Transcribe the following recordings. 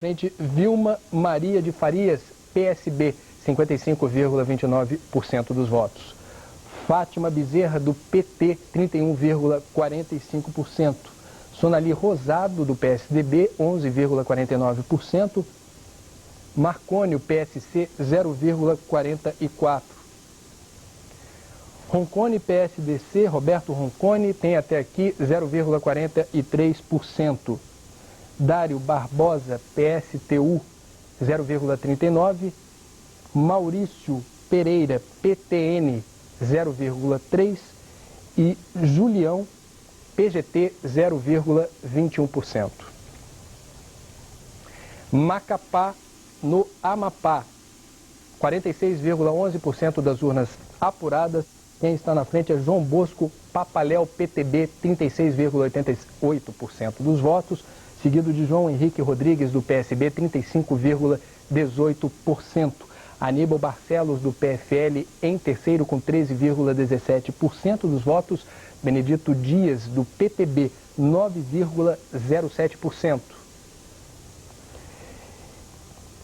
Frente Vilma Maria de Farias, PSB, 55,29% dos votos. Fátima Bezerra, do PT, 31,45%. Sonali Rosado, do PSDB, 11,49%. Marcônio, PSC, 0,44%. Roncone, PSDC, Roberto Roncone, tem até aqui 0,43%. Dário Barbosa, PSTU, 0,39%. Maurício Pereira, PTN, 0,3%. E Julião, PGT, 0,21%. Macapá, no Amapá, 46,11% das urnas apuradas. Quem está na frente é João Bosco Papaléu, PTB, 36,88% dos votos, seguido de João Henrique Rodrigues, do PSB, 35,18%. Aníbal Barcelos, do PFL, em terceiro, com 13,17% dos votos. Benedito Dias, do PTB, 9,07%.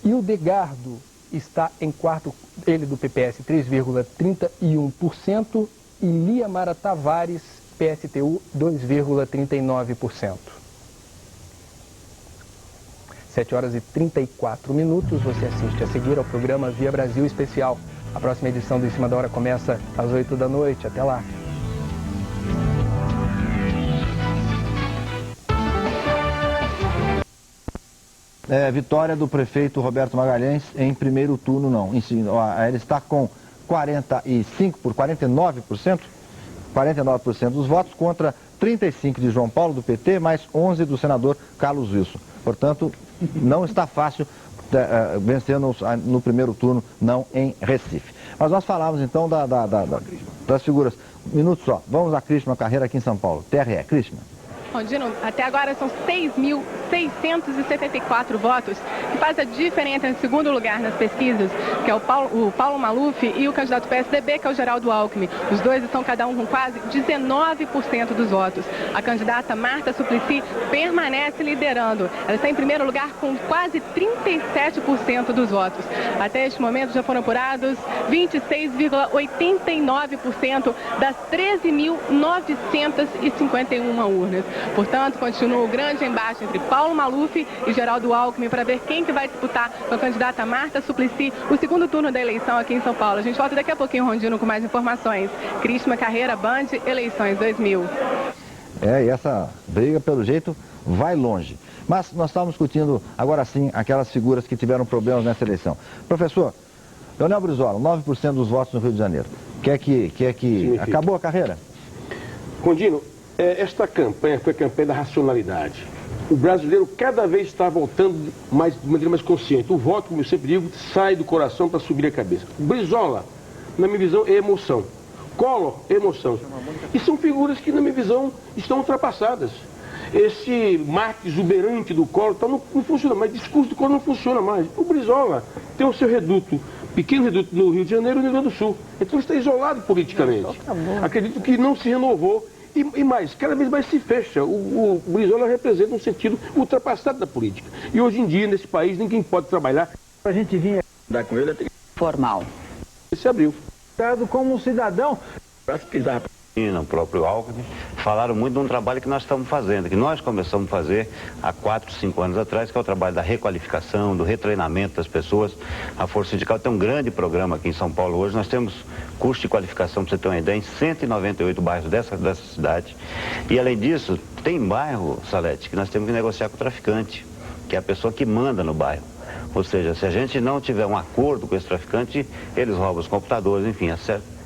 Hildegardo está em quarto, ele do PPS, 3,31%. E Lia Mara Tavares, PSTU, 2,39%. 7h34. Você assiste a seguir ao programa Via Brasil Especial. A próxima edição do Em Cima da Hora começa às 8 da noite. Até lá. Vitória do prefeito Roberto Magalhães em primeiro turno, não. Ele está com 49% dos votos contra 35% de João Paulo, do PT, mais 11% do senador Carlos Wilson. Portanto, não está fácil vencer no primeiro turno, não em Recife. Mas nós falamos então das figuras. Um minuto só. Vamos a Crisma Carreira aqui em São Paulo. TRE, Crisma. Dino, até agora são 6.674 votos, que faz a diferença em segundo lugar nas pesquisas, que é o Paulo Maluf e o candidato do PSDB, que é o Geraldo Alckmin. Os dois estão cada um com quase 19% dos votos. A candidata Marta Suplicy permanece liderando. Ela está em primeiro lugar com quase 37% dos votos. Até este momento já foram apurados 26,89% das 13.951 urnas. Portanto, continua o grande embate entre Paulo Maluf e Geraldo Alckmin para ver quem que vai disputar com a candidata Marta Suplicy o segundo turno da eleição aqui em São Paulo. A gente volta daqui a pouquinho, Rondino, com mais informações. Crisma Carreira, Band, Eleições 2000. E essa briga, pelo jeito, vai longe. Mas nós estávamos discutindo, agora sim, aquelas figuras que tiveram problemas nessa eleição. Professor, Leonel Brizola, 9% dos votos no Rio de Janeiro. Quer que acabou a carreira? Rondino, esta campanha foi a campanha da racionalidade. O brasileiro cada vez está voltando de maneira mais consciente. O voto, como eu sempre digo, sai do coração para subir a cabeça. Brizola, na minha visão, é emoção. Collor, emoção. E são figuras que, na minha visão, estão ultrapassadas. Esse marketing exuberante do Collor não funciona mais. O discurso do Collor não funciona mais. O Brizola tem o seu reduto, pequeno reduto no Rio de Janeiro e no Rio Grande do Sul. Então está isolado politicamente. Acredito que não se renovou. E mais, cada vez mais se fecha. O Brizola representa um sentido ultrapassado da política. E hoje em dia, nesse país, ninguém pode trabalhar. A gente vinha dar com ele formal. Se abriu. Como um cidadão. Para pisar o próprio Alckmin, falaram muito de um trabalho que nós estamos fazendo, que nós começamos a fazer há 4, 5 anos atrás, que é o trabalho da requalificação, do retreinamento das pessoas. A Força Sindical tem um grande programa aqui em São Paulo hoje. Nós temos curso de qualificação, para você ter uma ideia, em 198 bairros dessa cidade. E além disso, tem bairro, Salete, que nós temos que negociar com o traficante, que é a pessoa que manda no bairro. Ou seja, se a gente não tiver um acordo com esse traficante, eles roubam os computadores, enfim,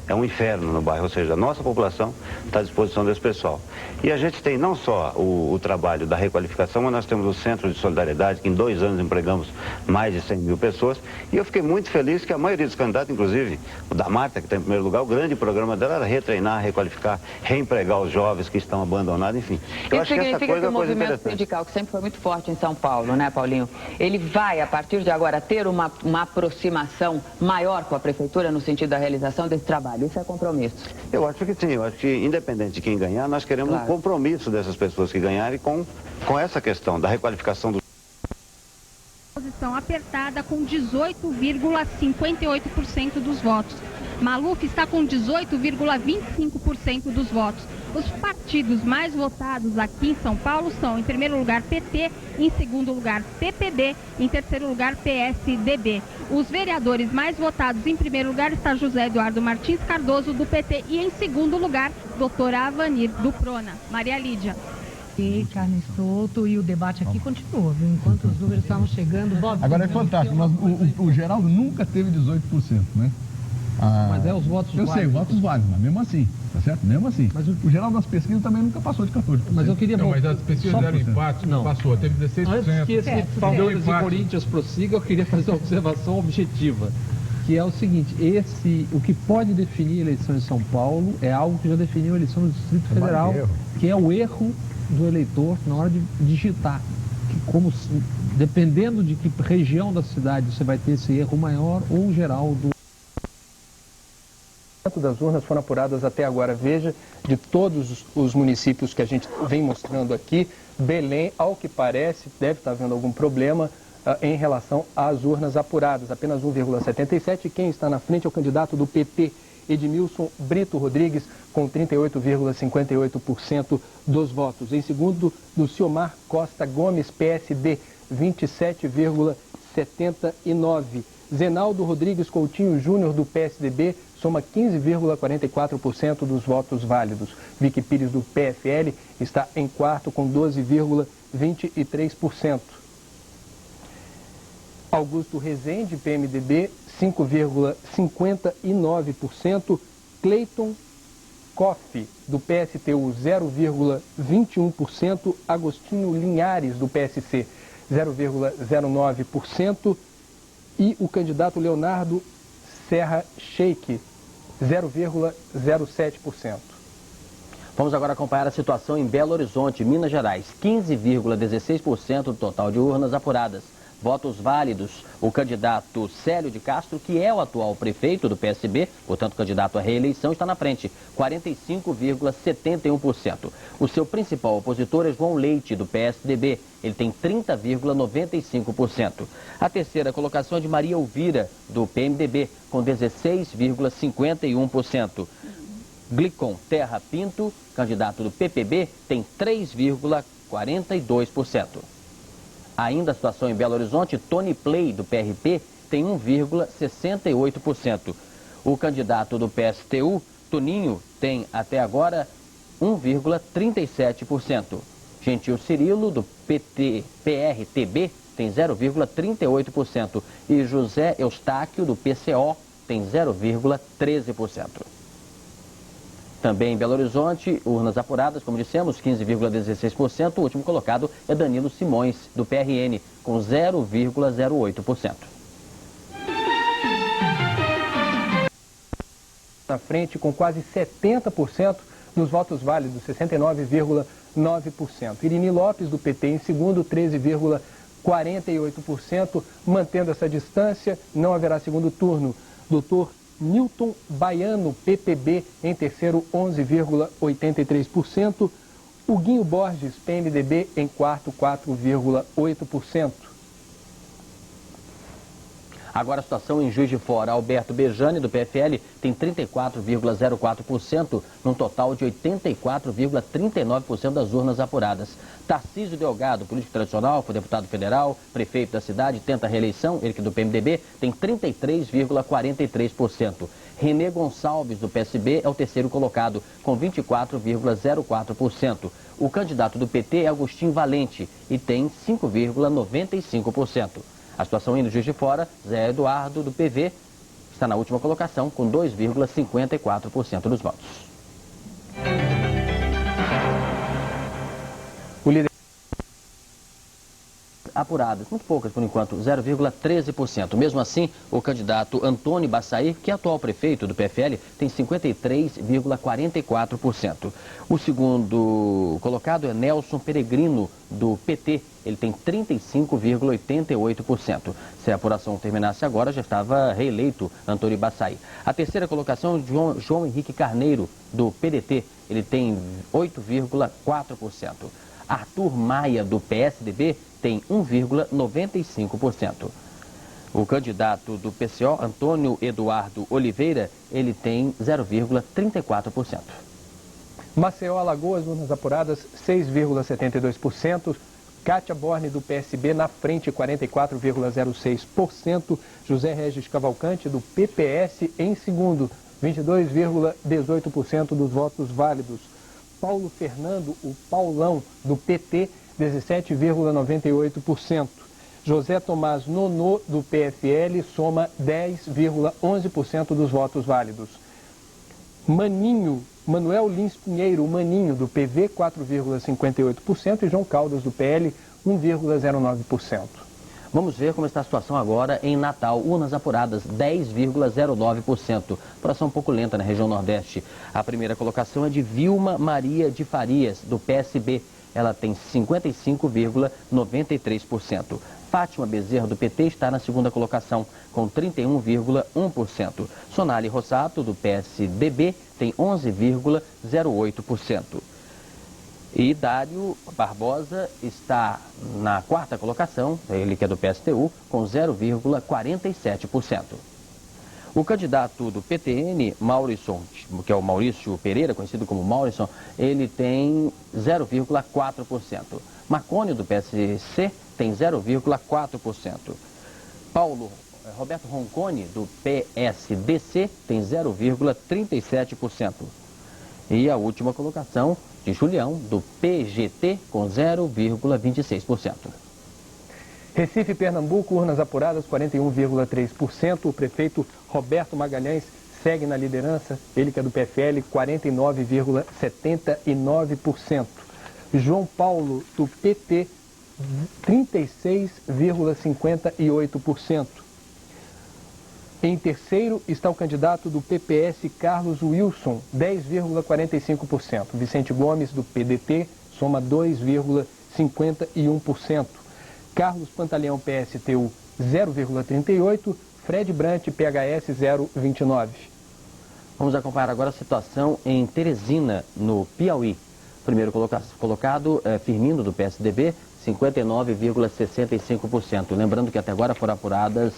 é um inferno no bairro. Ou seja, a nossa população está à disposição desse pessoal. E a gente tem não só o trabalho da requalificação, mas nós temos o Centro de Solidariedade, que em 2 anos empregamos mais de 100 mil pessoas. E eu fiquei muito feliz que a maioria dos candidatos, inclusive o da Marta, que está em primeiro lugar, o grande programa dela era retreinar, requalificar, reempregar os jovens que estão abandonados, enfim. Eu acho que essa coisa é uma coisa interessante. O movimento sindical, que sempre foi muito forte em São Paulo, né, Paulinho? Ele vai, a partir de agora, ter uma aproximação maior com a prefeitura no sentido da realização desse trabalho. Isso é compromisso? Eu acho que sim. Eu acho que, independente de quem ganhar, nós queremos um compromisso dessas pessoas que ganharem com essa questão da requalificação do situação apertada com 18,58% dos votos. Maluf está com 18,25% dos votos. Os partidos mais votados aqui em São Paulo são, em primeiro lugar, PT, em segundo lugar, PPB, em terceiro lugar, PSDB. Os vereadores mais votados, em primeiro lugar, está José Eduardo Martins Cardoso, do PT, e em segundo lugar, doutora Avanir, do Prona. Maria Lídia. E Carmen Souto, e o debate aqui continua, viu? Enquanto os números estavam chegando... Agora é fantástico, o Geraldo nunca teve 18%, né? Mas é os votos válidos. Eu sei, votos válidos, mas mesmo assim, tá certo? Mesmo assim. Mas o geral das pesquisas também nunca passou de 14%. Mas eu queria... Não, mas as pesquisas deram empate, não passou, teve 16%. Antes que esse Palmeiras e Corinthians prossiga, eu queria fazer uma observação objetiva, que é o seguinte: o que pode definir a eleição em São Paulo é algo que já definiu a eleição do Distrito Federal, que é o erro do eleitor na hora de digitar. Dependendo de que região da cidade você vai ter esse erro maior ou geral do... das urnas foram apuradas até agora. Veja, de todos os municípios que a gente vem mostrando aqui, Belém, ao que parece, deve estar havendo algum problema em relação às urnas apuradas. Apenas 1,77%. Quem está na frente é o candidato do PT, Edmilson Brito Rodrigues, com 38,58% dos votos. Em segundo, Luciomar Costa Gomes, PSD, 27,79%. Zenaldo Rodrigues Coutinho Júnior, do PSDB, soma 15,44% dos votos válidos. Vicky Pires, do PFL, está em quarto com 12,23%. Augusto Rezende, PMDB, 5,59%. Cleiton Koff, do PSTU, 0,21%. Agostinho Linhares, do PSC, 0,09%. E o candidato Leonardo Serra Sheik, 0,07%. Vamos agora acompanhar a situação em Belo Horizonte, Minas Gerais. 15,16% do total de urnas apuradas. Votos válidos, o candidato Célio de Castro, que é o atual prefeito do PSB, portanto candidato à reeleição, está na frente, 45,71%. O seu principal opositor é João Leite, do PSDB, ele tem 30,95%. A terceira colocação é de Maria Elvira, do PMDB, com 16,51%. Glicon Terra Pinto, candidato do PPB, tem 3,42%. Ainda a situação em Belo Horizonte, Tony Play, do PRP, tem 1,68%. O candidato do PSTU, Toninho, tem até agora 1,37%. Gentil Cirilo, do PRTB, tem 0,38%. E José Eustáquio, do PCO, tem 0,13%. Também em Belo Horizonte, urnas apuradas, como dissemos, 15,16%. O último colocado é Danilo Simões, do PRN, com 0,08%. Na frente, com quase 70% dos votos válidos, 69,9%. Irini Lopes, do PT, em segundo, 13,48%. Mantendo essa distância, não haverá segundo turno. Doutor Newton Baiano, PPB, em terceiro, 11,83%. Huguinho Borges, PMDB, em quarto, 4,8%. Agora a situação em Juiz de Fora. Alberto Bejani, do PFL, tem 34,04%, num total de 84,39% das urnas apuradas. Tarcísio Delgado, político tradicional, foi deputado federal, prefeito da cidade, tenta a reeleição, ele que é do PMDB, tem 33,43%. René Gonçalves, do PSB, é o terceiro colocado, com 24,04%. O candidato do PT é Agostinho Valente e tem 5,95%. A situação indo Juiz de Fora, Zé Eduardo, do PV, está na última colocação com 2,54% dos votos. O líder... Apuradas, muito poucas por enquanto, 0,13%. Mesmo assim, o candidato Antônio Baçaí, que é atual prefeito do PFL, tem 53,44%. O segundo colocado é Nelson Peregrino, do PT, ele tem 35,88%. Se a apuração terminasse agora, já estava reeleito Antônio Baçaí. A terceira colocação é João Henrique Carneiro, do PDT, ele tem 8,4%. Arthur Maia, do PSDB, tem 1,95%. O candidato do PCO, Antônio Eduardo Oliveira, ele tem 0,34%. Maceió, Alagoas, urnas apuradas 6,72%. Cátia Borne, do PSB, na frente, 44,06%. José Regis Cavalcante, do PPS, em segundo, 22,18% dos votos válidos. Paulo Fernando, o Paulão, do PT, 17,98%. José Tomás Nonô, do PFL, soma 10,11% dos votos válidos. Manuel Lins Pinheiro, o Maninho, do PV, 4,58%, e João Caldas, do PL, 1,09%. Vamos ver como está a situação agora em Natal. Urnas apuradas, 10,09%. Apuração um pouco lenta na região Nordeste. A primeira colocação é de Vilma Maria de Farias, do PSB. Ela tem 55,93%. Fátima Bezerra, do PT, está na segunda colocação, com 31,1%. Sonali Rossato, do PSDB, tem 11,08%. E Dário Barbosa está na quarta colocação, ele que é do PSTU, com 0,47%. O candidato do PTN, Maurício, que é o Maurício Pereira, conhecido como Maurício, ele tem 0,4%. Marconi, do PSC, tem 0,4%. Roberto Roncone, do PSDC, tem 0,37%. E a última colocação de Julião, do PGT, com 0,26%. Recife, Pernambuco, urnas apuradas, 41,3%. O prefeito Roberto Magalhães segue na liderança, ele que é do PFL, 49,79%. João Paulo, do PT, 36,58%. Em terceiro está o candidato do PPS, Carlos Wilson, 10,45%. Vicente Gomes, do PDT, soma 2,51%. Carlos Pantaleão, PSTU, 0,38%. Fred Brant, PHS, 0,29%. Vamos acompanhar agora a situação em Teresina, no Piauí. Primeiro colocado, Firmino, do PSDB, 59,65%. Lembrando que até agora foram apuradas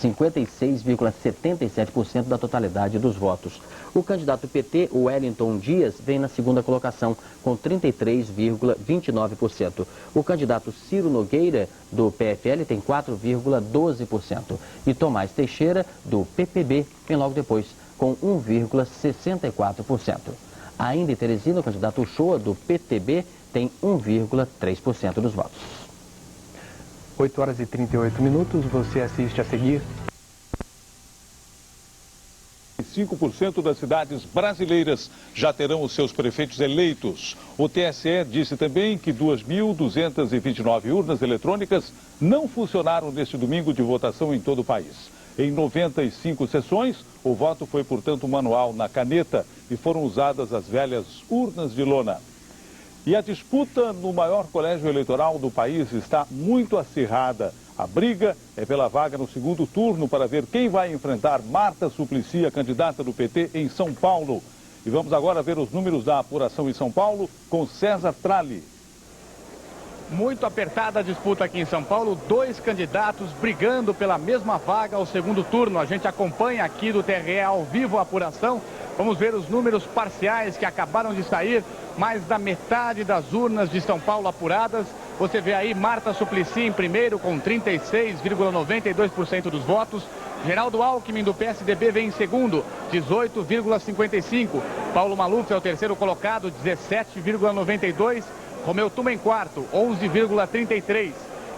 56,77% da totalidade dos votos. O candidato PT, o Wellington Dias, vem na segunda colocação, com 33,29%. O candidato Ciro Nogueira, do PFL, tem 4,12%. E Tomás Teixeira, do PPB, vem logo depois, com 1,64%. Ainda em Teresina, o candidato Uchoa, do PTB, tem 1,3% dos votos. 8 horas e 38 minutos, você assiste a seguir. 5% das cidades brasileiras já terão os seus prefeitos eleitos. O TSE disse também que 2.229 urnas eletrônicas não funcionaram neste domingo de votação em todo o país. Em 95 sessões, o voto foi, portanto, manual na caneta e foram usadas as velhas urnas de lona. E a disputa no maior colégio eleitoral do país está muito acirrada. A briga é pela vaga no segundo turno para ver quem vai enfrentar Marta Suplicy, a candidata do PT em São Paulo. E vamos agora ver os números da apuração em São Paulo com César Tralli. Muito apertada a disputa aqui em São Paulo, dois candidatos brigando pela mesma vaga ao segundo turno. A gente acompanha aqui do TRE ao vivo a apuração. Vamos ver os números parciais que acabaram de sair. Mais da metade das urnas de São Paulo apuradas. Você vê aí Marta Suplicy em primeiro com 36,92% dos votos. Geraldo Alckmin, do PSDB, vem em segundo, 18,55%. Paulo Maluf é o terceiro colocado, 17,92%. Romeu Tuma em quarto, 11,33%.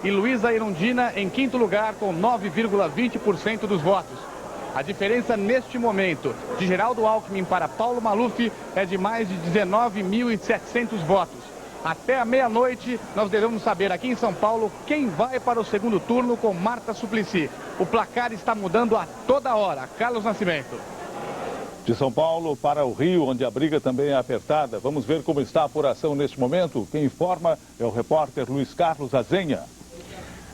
E Luísa Erundina em quinto lugar com 9,20% dos votos. A diferença neste momento de Geraldo Alckmin para Paulo Maluf é de mais de 19.700 votos. Até a meia-noite nós devemos saber aqui em São Paulo quem vai para o segundo turno com Marta Suplicy. O placar está mudando a toda hora. Carlos Nascimento. De São Paulo para o Rio, onde a briga também é apertada. Vamos ver como está a apuração neste momento. Quem informa é o repórter Luiz Carlos Azenha.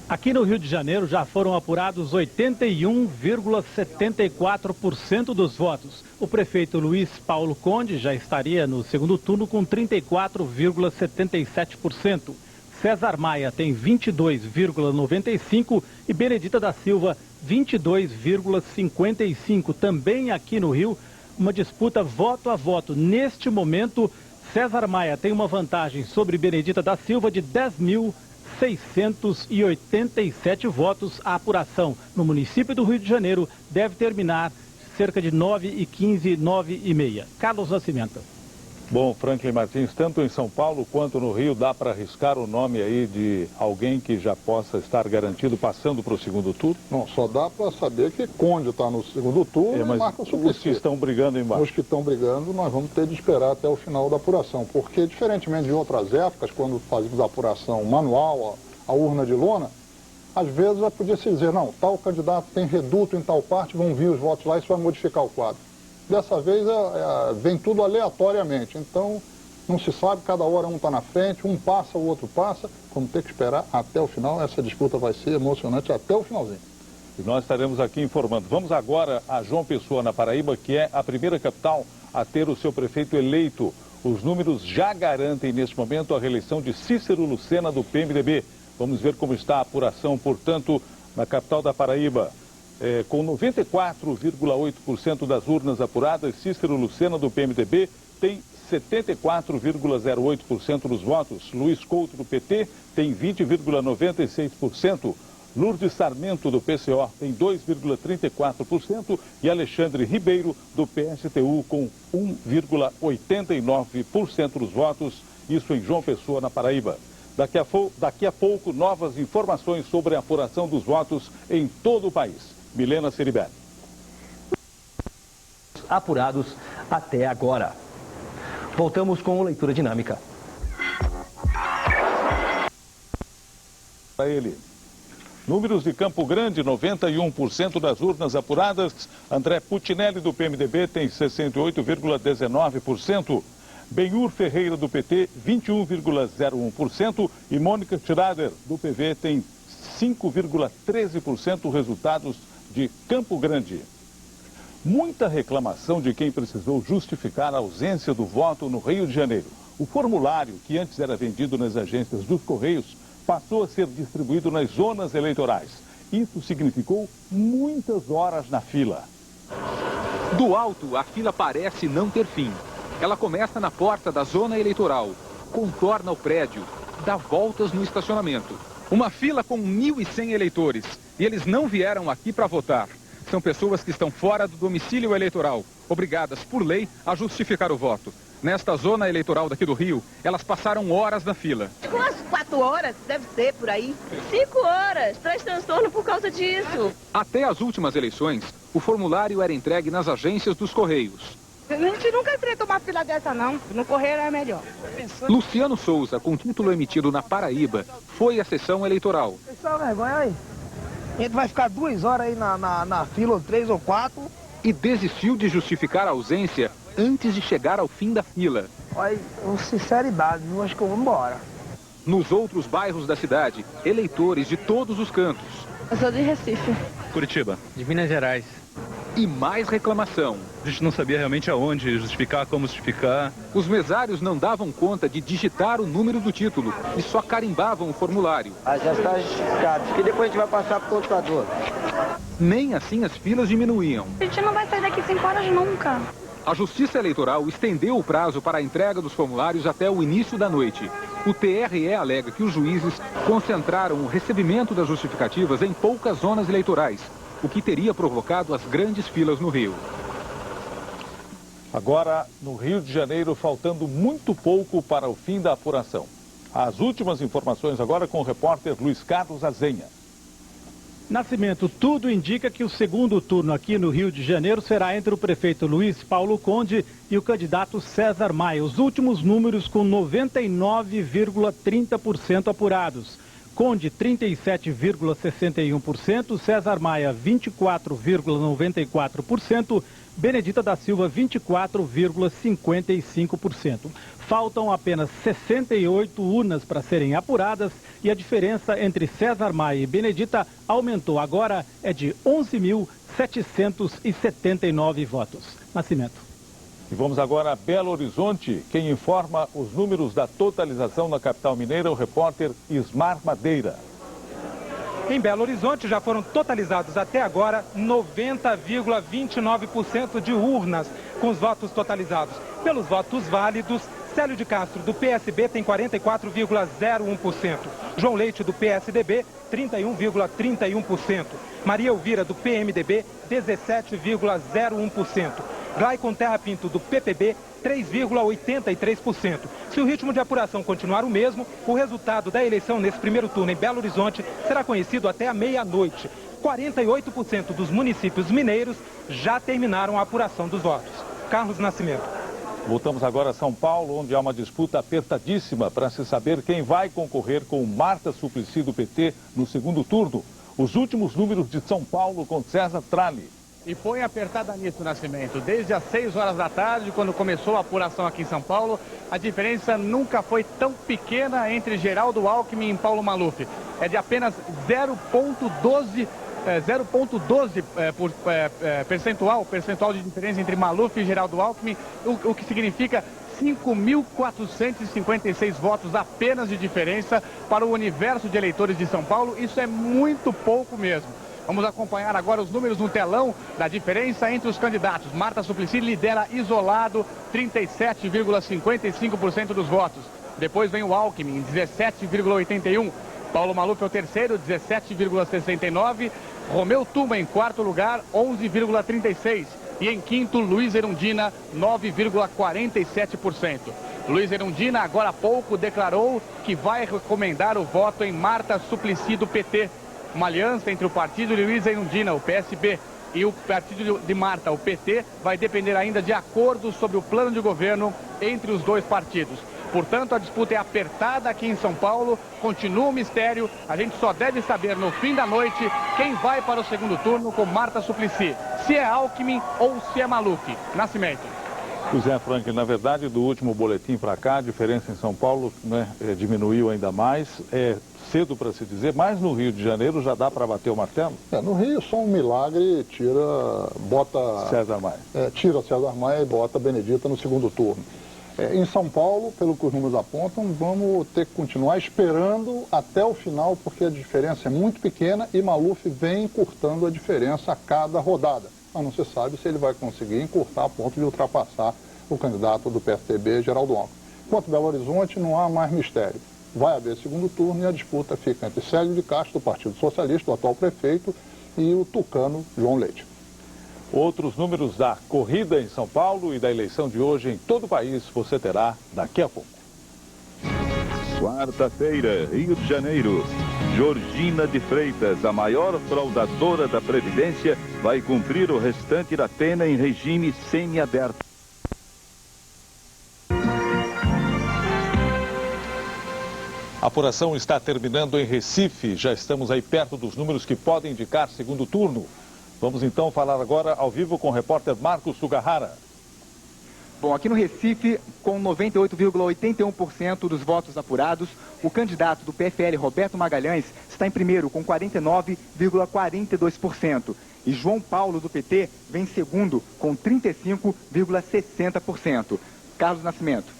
Aqui no Rio de Janeiro já foram apurados 81,74% dos votos. O prefeito Luiz Paulo Conde já estaria no segundo turno com 34,77%. César Maia tem 22,95% e Benedita da Silva 22,55%. Também aqui no Rio, uma disputa voto a voto. Neste momento, César Maia tem uma vantagem sobre Benedita da Silva de 10.687 votos. A apuração no município do Rio de Janeiro deve terminar cerca de 9h15, 9h30. Carlos Nascimento. Bom, Franklin Martins, tanto em São Paulo quanto no Rio, dá para arriscar o nome aí de alguém que já possa estar garantido passando para o segundo turno? Não, só dá para saber que Conde está no segundo turno mas e marca o os que estão brigando embaixo. Os que estão brigando, nós vamos ter de esperar até o final da apuração, porque diferentemente de outras épocas, quando fazíamos a apuração manual, a urna de lona, às vezes podia se dizer, não, tal candidato tem reduto em tal parte, vão vir os votos lá e isso vai modificar o quadro. Dessa vez vem tudo aleatoriamente, então não se sabe, cada hora um está na frente, um passa, o outro passa, vamos ter que esperar até o final, essa disputa vai ser emocionante até o finalzinho. E nós estaremos aqui informando. Vamos agora a João Pessoa, na Paraíba, que é a primeira capital a ter o seu prefeito eleito. Os números já garantem neste momento a reeleição de Cícero Lucena do PMDB. Vamos ver como está a apuração, portanto, na capital da Paraíba. Com 94,8% das urnas apuradas, Cícero Lucena do PMDB tem 74,08% dos votos. Luiz Couto do PT tem 20,96%. Lourdes Sarmento do PCO tem 2,34% e Alexandre Ribeiro do PSTU com 1,89% dos votos. Isso em João Pessoa, na Paraíba. Daqui a pouco, novas informações sobre a apuração dos votos em todo o país. Milena Ceribelli. Apurados até agora. Voltamos com leitura dinâmica. Para ele. Números de Campo Grande, 91% das urnas apuradas. André Putinelli do PMDB tem 68,19%. Benhur Ferreira do PT, 21,01%. E Mônica Schrader do PV tem 5,13% resultados de Campo Grande. Muita reclamação de quem precisou justificar a ausência do voto no Rio de Janeiro. O formulário, que antes era vendido nas agências dos Correios, passou a ser distribuído nas zonas eleitorais. Isso significou muitas horas na fila. Do alto, a fila parece não ter fim. Ela começa na porta da zona eleitoral, contorna o prédio, dá voltas no estacionamento. Uma fila com 1.100 eleitores. E eles não vieram aqui para votar. São pessoas que estão fora do domicílio eleitoral, obrigadas por lei a justificar o voto. Nesta zona eleitoral daqui do Rio, elas passaram horas na fila. Umas 4 horas, deve ser por aí. 5 horas, traz transtorno por causa disso. Até as últimas eleições, o formulário era entregue nas agências dos Correios. A gente nunca enfrentou uma fila dessa, não. No Correio é melhor. Luciano Souza, com título emitido na Paraíba, foi à sessão eleitoral. Pessoal, vergonha aí. A gente vai ficar 2 horas aí na fila, ou 3 ou 4. E desistiu de justificar a ausência antes de chegar ao fim da fila. Olha, com sinceridade, eu acho que eu vou embora. Nos outros bairros da cidade, eleitores de todos os cantos. Eu sou de Recife. Curitiba. De Minas Gerais. E mais reclamação. A gente não sabia realmente aonde justificar, como justificar. Os mesários não davam conta de digitar o número do título e só carimbavam o formulário. Já está justificado, que depois a gente vai passar para o computador. Nem assim as filas diminuíam. A gente não vai sair daqui 5 horas nunca. A Justiça Eleitoral estendeu o prazo para a entrega dos formulários até o início da noite. O TRE alega que os juízes concentraram o recebimento das justificativas em poucas zonas eleitorais, o que teria provocado as grandes filas no Rio. Agora, no Rio de Janeiro, faltando muito pouco para o fim da apuração. As últimas informações agora com o repórter Luiz Carlos Azenha. Nascimento, tudo indica que o segundo turno aqui no Rio de Janeiro será entre o prefeito Luiz Paulo Conde e o candidato César Maia. Os últimos números com 99,30% apurados. Conde 37,61%, César Maia 24,94%, Benedita da Silva 24,55%. Faltam apenas 68 urnas para serem apuradas e a diferença entre César Maia e Benedita aumentou. Agora é de 11.779 votos. Nascimento. E vamos agora a Belo Horizonte. Quem informa os números da totalização na capital mineira é o repórter Ismar Madeira. Em Belo Horizonte já foram totalizados até agora 90,29% de urnas com os votos totalizados. Pelos votos válidos, Célio de Castro, do PSB, tem 44,01%. João Leite, do PSDB, 31,31%. Maria Elvira, do PMDB, 17,01%. Glaicon Terra Pinto, do PPB, 3,83%. Se o ritmo de apuração continuar o mesmo, o resultado da eleição nesse primeiro turno em Belo Horizonte será conhecido até a meia-noite. 48% dos municípios mineiros já terminaram a apuração dos votos. Carlos Nascimento. Voltamos agora a São Paulo, onde há uma disputa apertadíssima para se saber quem vai concorrer com Marta Suplicy do PT no segundo turno. Os últimos números de São Paulo com César Tralli. E põe apertada nisso, Nascimento. Desde as 6 horas da tarde, quando começou a apuração aqui em São Paulo, a diferença nunca foi tão pequena entre Geraldo Alckmin e Paulo Maluf. É de apenas 0,12 percentual de diferença entre Maluf e Geraldo Alckmin, o que significa 5.456 votos apenas de diferença para o universo de eleitores de São Paulo. Isso é muito pouco mesmo. Vamos acompanhar agora os números no telão da diferença entre os candidatos. Marta Suplicy lidera isolado, 37,55% dos votos. Depois vem o Alckmin, 17,81%. Paulo Maluf é o terceiro, 17,69%. Romeu Tuma em quarto lugar, 11,36%. E em quinto, Luiz Erundina, 9,47%. Luiz Erundina, agora há pouco, declarou que vai recomendar o voto em Marta Suplicy do PT. Uma aliança entre o partido de Luiz Erundina, o PSB, e o partido de Marta, o PT, vai depender ainda de acordos sobre o plano de governo entre os dois partidos. Portanto, a disputa é apertada aqui em São Paulo, continua um mistério. A gente só deve saber no fim da noite quem vai para o segundo turno com Marta Suplicy. Se é Alckmin ou se é Maluf. Nascimento. Pois é, Franklin, na verdade, do último boletim para cá, a diferença em São Paulo, né, diminuiu ainda mais. É cedo para se dizer, mas no Rio de Janeiro já dá para bater o martelo? No Rio, só um milagre bota César Maia. Tira César Maia e bota Benedita no segundo turno. Em São Paulo, pelo que os números apontam, vamos ter que continuar esperando até o final, porque a diferença é muito pequena e Maluf vem encurtando a diferença a cada rodada. Mas não se sabe se ele vai conseguir encurtar a ponto de ultrapassar o candidato do PSDB, Geraldo Alckmin. Enquanto Belo Horizonte, não há mais mistério. Vai haver segundo turno e a disputa fica entre Célio de Castro, do Partido Socialista, o atual prefeito, e o tucano João Leite. Outros números da corrida em São Paulo e da eleição de hoje em todo o país você terá daqui a pouco. Quarta-feira, Rio de Janeiro. Georgina de Freitas, a maior fraudadora da Previdência, vai cumprir o restante da pena em regime semiaberto. A apuração está terminando em Recife. Já estamos aí perto dos números que podem indicar segundo turno. Vamos então falar agora ao vivo com o repórter Marcos Sugahara. Bom, aqui no Recife, com 98,81% dos votos apurados, o candidato do PFL, Roberto Magalhães, está em primeiro com 49,42%. E João Paulo, do PT, vem em segundo com 35,60%. Carlos Nascimento.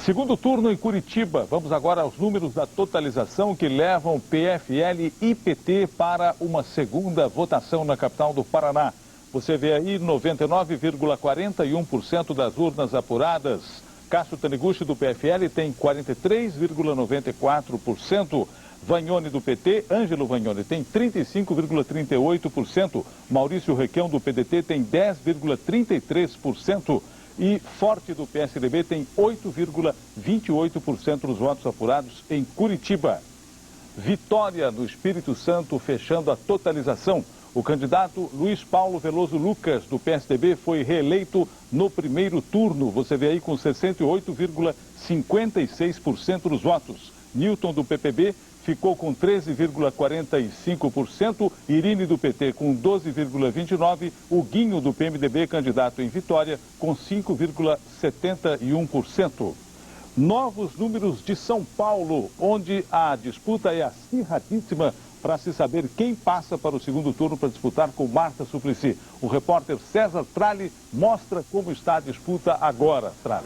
Segundo turno em Curitiba. Vamos agora aos números da totalização que levam PFL e PT para uma segunda votação na capital do Paraná. Você vê aí 99,41% das urnas apuradas. Cássio Taniguchi do PFL tem 43,94%. Vagnoni do PT, Ângelo Vagnoni, tem 35,38%. Maurício Requião do PDT tem 10,33%. E Forte do PSDB tem 8,28% dos votos apurados em Curitiba. Vitória no Espírito Santo fechando a totalização. O candidato Luiz Paulo Veloso Lucas, do PSDB, foi reeleito no primeiro turno. Você vê aí com 68,56% dos votos. Newton, do PPB, ficou com 13,45%. Irine, do PT, com 12,29%. O Guinho, do PMDB, candidato em Vitória, com 5,71%. Novos números de São Paulo, onde a disputa é acirradíssima para se saber quem passa para o segundo turno para disputar com Marta Suplicy. O repórter César Tralli mostra como está a disputa agora. Tralli.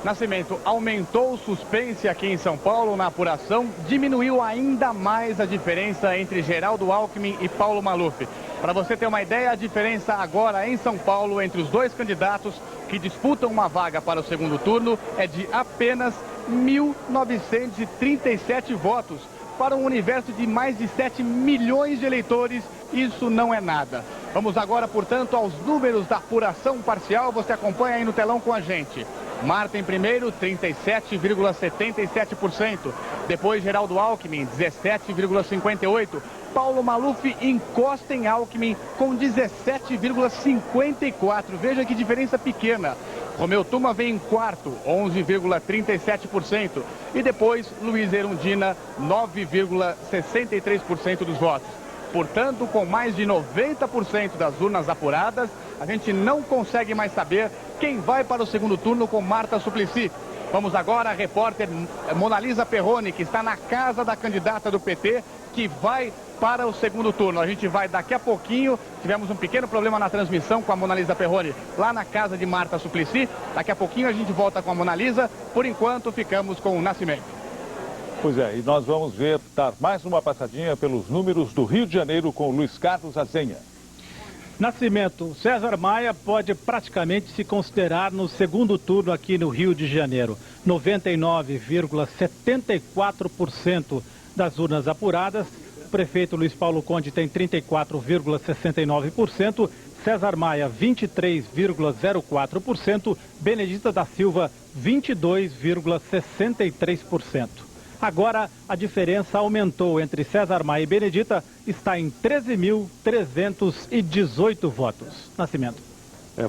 Nascimento, aumentou o suspense aqui em São Paulo na apuração, diminuiu ainda mais a diferença entre Geraldo Alckmin e Paulo Maluf. Para você ter uma ideia, a diferença agora em São Paulo entre os dois candidatos que disputam uma vaga para o segundo turno é de apenas 1.937 votos. Para um universo de mais de 7 milhões de eleitores, isso não é nada. Vamos agora, portanto, aos números da apuração parcial. Você acompanha aí no telão com a gente. Marta em primeiro, 37,77%. Depois, Geraldo Alckmin, 17,58%. Paulo Maluf encosta em Alckmin com 17,54%. Veja que diferença pequena. Romeu Tuma vem em quarto, 11,37%. E depois, Luiz Erundina, 9,63% dos votos. Portanto, com mais de 90% das urnas apuradas, a gente não consegue mais saber quem vai para o segundo turno com Marta Suplicy. Vamos agora à repórter Monalisa Perrone, que está na casa da candidata do PT, que vai para o segundo turno. A gente vai daqui a pouquinho, tivemos um pequeno problema na transmissão com a Monalisa Perrone lá na casa de Marta Suplicy. Daqui a pouquinho a gente volta com a Monalisa. Por enquanto, ficamos com o Nascimento. Pois é, e nós vamos dar mais uma passadinha pelos números do Rio de Janeiro com o Luiz Carlos Azenha. Nascimento, César Maia pode praticamente se considerar no segundo turno aqui no Rio de Janeiro. 99,74% das urnas apuradas. O prefeito Luiz Paulo Conde tem 34,69%. César Maia, 23,04%. Benedita da Silva, 22,63%. Agora, a diferença aumentou entre César Maia e Benedita, está em 13.318 votos. Nascimento.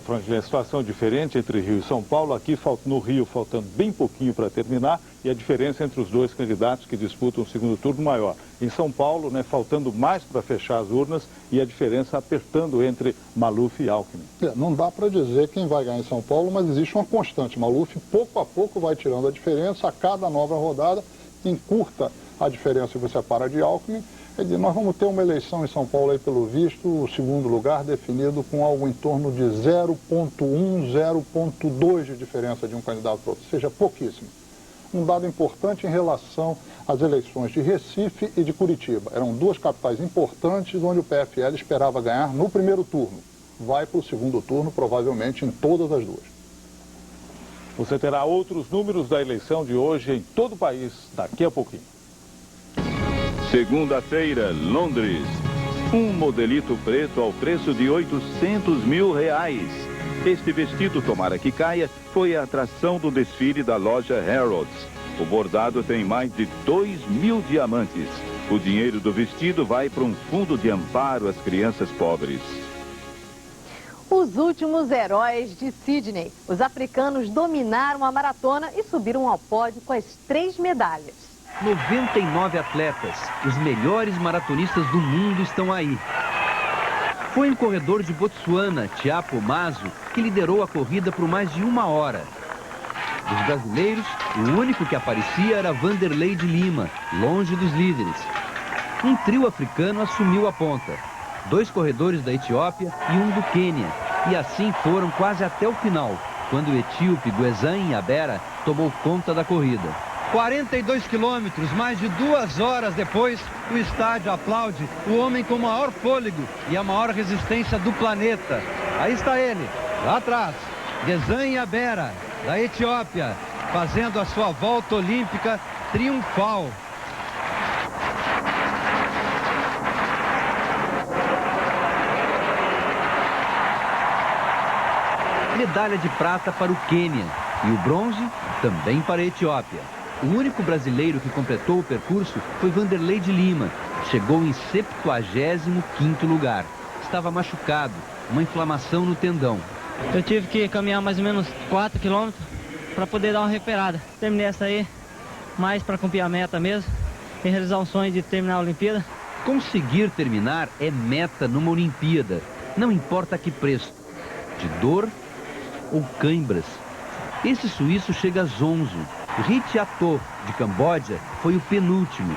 Franklin, a situação diferente entre Rio e São Paulo. Aqui no Rio faltando bem pouquinho para terminar e a diferença entre os dois candidatos que disputam o segundo turno maior. Em São Paulo, faltando mais para fechar as urnas e a diferença apertando entre Maluf e Alckmin. Não dá para dizer quem vai ganhar em São Paulo, mas existe uma constante. Maluf, pouco a pouco, vai tirando a diferença a cada nova rodada. Encurta a diferença e você para de Alckmin. Nós vamos ter uma eleição em São Paulo, aí, pelo visto, o segundo lugar definido com algo em torno de 0,1, 0,2 de diferença de um candidato para outro, ou seja, pouquíssimo. Um dado importante em relação às eleições de Recife e de Curitiba. Eram duas capitais importantes onde o PFL esperava ganhar no primeiro turno. Vai para o segundo turno, provavelmente, em todas as duas. Você terá outros números da eleição de hoje em todo o país daqui a pouquinho. Segunda-feira, Londres. Um modelito preto ao preço de R$800 mil. Este vestido, tomara que caia, foi a atração do desfile da loja Harrods. O bordado tem mais de 2.000 diamantes. O dinheiro do vestido vai para um fundo de amparo às crianças pobres. Os últimos heróis de Sydney. Os africanos dominaram a maratona e subiram ao pódio com as 3 medalhas. 99 atletas, os melhores maratonistas do mundo estão aí. Foi um corredor de Botsuana, Tiapo Mazo, que liderou a corrida por mais de 1 hora. Dos brasileiros, o único que aparecia era Vanderlei de Lima, longe dos líderes. Um trio africano assumiu a ponta. 2 corredores da Etiópia e um do Quênia. E assim foram quase até o final, quando o etíope Guezan Yabera tomou conta da corrida. 42 quilômetros, mais de 2 horas depois, o estádio aplaude o homem com o maior fôlego e a maior resistência do planeta. Aí está ele, lá atrás, Guezan Yabera, da Etiópia, fazendo a sua volta olímpica triunfal. Medalha de prata para o Quênia e o bronze também para a Etiópia. O único brasileiro que completou o percurso foi Vanderlei de Lima. Chegou em 75º lugar. Estava machucado, uma inflamação no tendão. Eu tive que caminhar mais ou menos 4 quilômetros para poder dar uma recuperada. Terminei essa aí mais para cumprir a meta mesmo e realizar um sonho de terminar a Olimpíada. Conseguir terminar é meta numa Olimpíada. Não importa a que preço. De dor ou cãibras. Esse suíço chega a Zonzo. Rit Ato, de Camboja, foi o penúltimo.